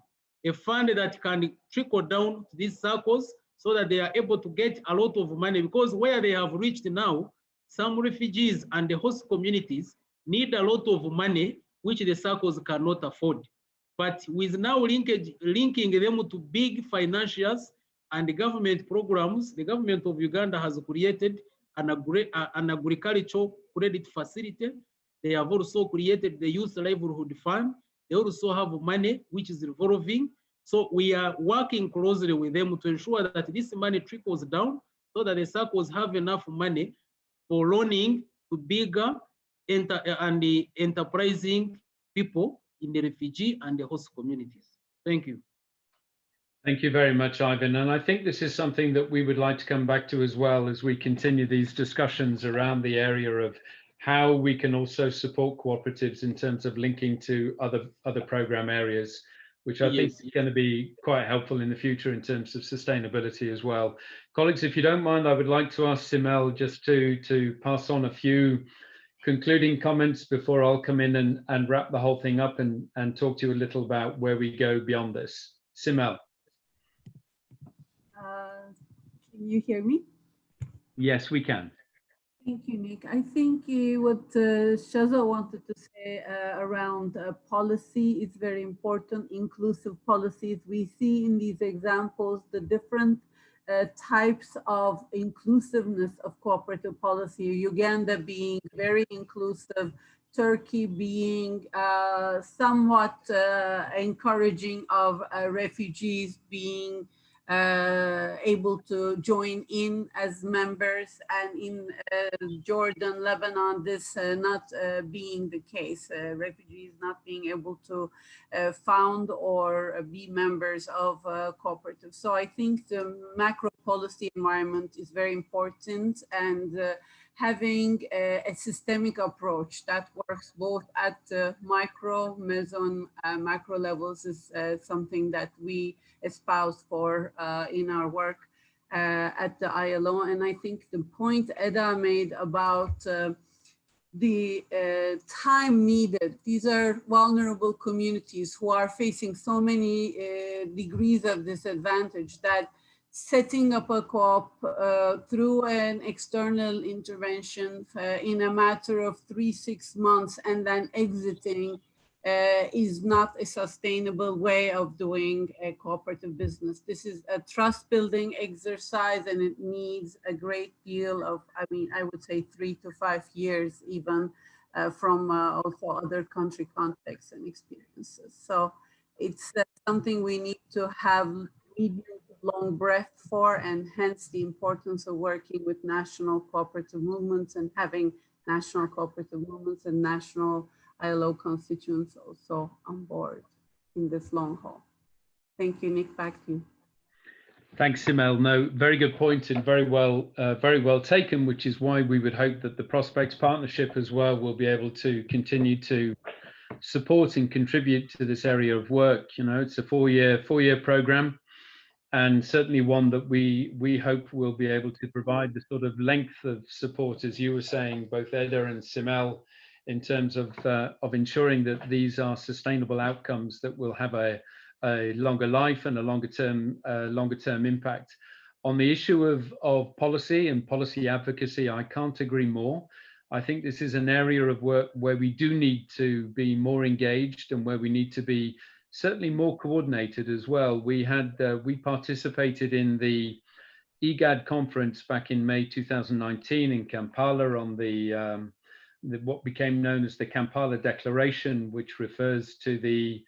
a fund that can trickle down to these SACCOs so that they are able to get a lot of money, because where they have reached now, some refugees and the host communities need a lot of money, which the SACCOs cannot afford. But with now linking them to big financiers and the government programs, the government of Uganda has created an agricultural credit facility. They have also created the Youth Livelihood Fund. They also have money which is revolving. So we are working closely with them to ensure that this money trickles down so that the circles have enough money for loaning to bigger and the enterprising people in the refugee and the host communities. Thank you. Thank you very much, Ivan. And I think this is something that we would like to come back to as well as we continue these discussions around the area of how we can also support cooperatives in terms of linking to other program areas, which I think is going to be quite helpful in the future in terms of sustainability as well. Colleagues, if you don't mind, I would like to ask Simel just to pass on a few concluding comments before I'll come in and wrap the whole thing up and talk to you a little about where we go beyond this. Simel. Can you hear me? Yes, we can. Thank you, Nick. I think what Shaza wanted to say around policy is very important, inclusive policies. We see in these examples the different types of inclusiveness of cooperative policy. Uganda being very inclusive, Turkey being somewhat encouraging of refugees being able to join in as members, and in Jordan, Lebanon, this not being the case, refugees not being able to found or be members of cooperatives. So I think the macro policy environment is very important, and having a systemic approach that works both at micro, meso, and macro levels is something that we espouse for in our work at the ILO. And I think the point Eda made about the time needed, these are vulnerable communities who are facing so many degrees of disadvantage that setting up a co-op through an external intervention in a matter of 3-6 months and then exiting is not a sustainable way of doing a cooperative business. This is a trust building exercise, and it needs a great deal of, I would say 3 to 5 years even from also other country contexts and experiences. So it's something we need to have medium to long breath for, and hence the importance of working with national cooperative movements and having national cooperative movements and national ILO constituents also on board in this long haul. Thank you, Nick, back to you. Thanks, Simel. No, very good point and very well taken, which is why we would hope that the Prospects Partnership as well will be able to continue to support and contribute to this area of work. You know, it's a four-year program, and certainly one that we hope will be able to provide the sort of length of support, as you were saying, both Eda and Simel, in terms of ensuring that these are sustainable outcomes that will have a longer life and a longer term impact. On the issue of policy and policy advocacy, I can't agree more. I think this is an area of work where we do need to be more engaged and where we need to be certainly more coordinated as well. We participated in the IGAD conference back in May 2019 in Kampala on the what became known as the Kampala Declaration, which refers to the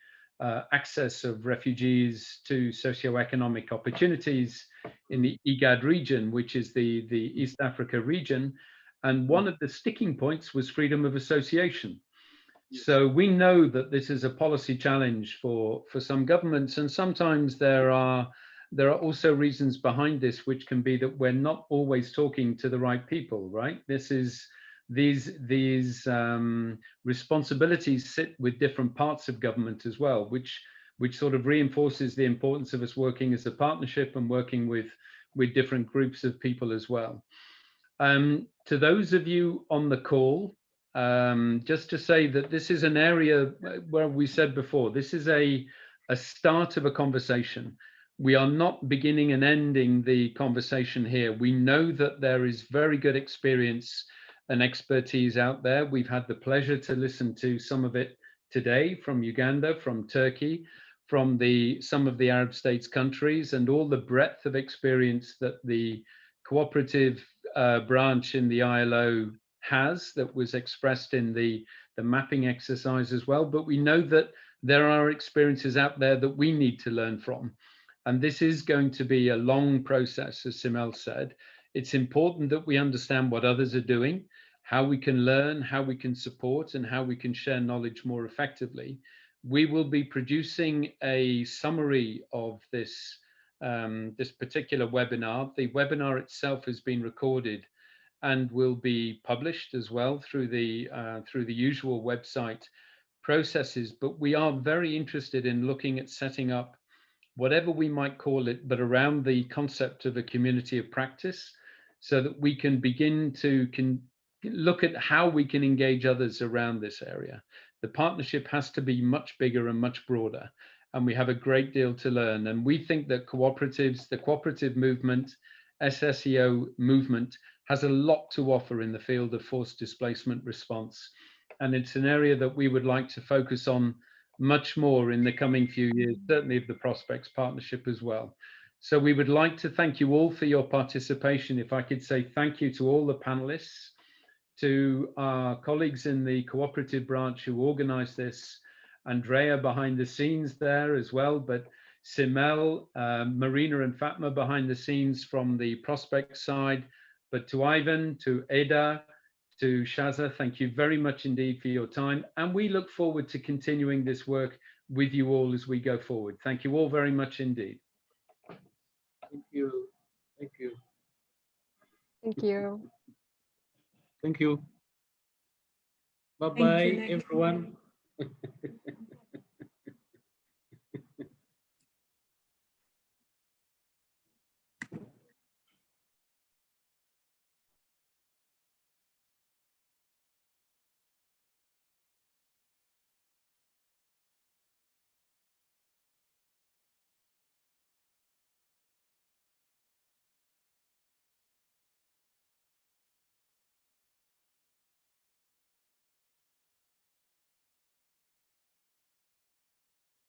access of refugees to socioeconomic opportunities in the IGAD region, which is the East Africa region. And one of the sticking points was freedom of association. So we know that this is a policy challenge for some governments, and sometimes there are also reasons behind this, which can be that we're not always talking to the right people, right? These responsibilities sit with different parts of government as well, which sort of reinforces the importance of us working as a partnership and working with different groups of people as well. To those of you on the call, just to say that this is an area where we said before, this is a start of a conversation. We are not beginning and ending the conversation here. We know that there is very good experience and expertise out there. We've had the pleasure to listen to some of it today from Uganda, from Turkey, from some of the Arab states countries, and all the breadth of experience that the cooperative branch in the ILO has, that was expressed in the the mapping exercise as well, but we know that there are experiences out there that we need to learn from. And this is going to be a long process, as Simel said. It's important that we understand what others are doing, how we can learn, how we can support, and how we can share knowledge more effectively. We will be producing a summary of this, this particular webinar. The webinar itself has been recorded and will be published as well through the usual website processes. But we are very interested in looking at setting up whatever we might call it, but around the concept of a community of practice, so that we can begin to look at how we can engage others around this area. The partnership has to be much bigger and much broader, and we have a great deal to learn. And we think that cooperatives, the cooperative movement, SSEO movement, has a lot to offer in the field of forced displacement response. And it's an area that we would like to focus on much more in the coming few years, certainly of the Prospects Partnership as well. So we would like to thank you all for your participation. If I could say thank you to all the panelists, to our colleagues in the cooperative branch who organized this, Andrea behind the scenes there as well, but Simel, Marina and Fatma behind the scenes from the Prospect side, but to Ivan, to Eda, to Shaza, thank you very much indeed for your time. And we look forward to continuing this work with you all as we go forward. Thank you all very much indeed. Thank you. Thank you. Thank you. Thank you. Thank you, Bye-bye, Nick. everyone.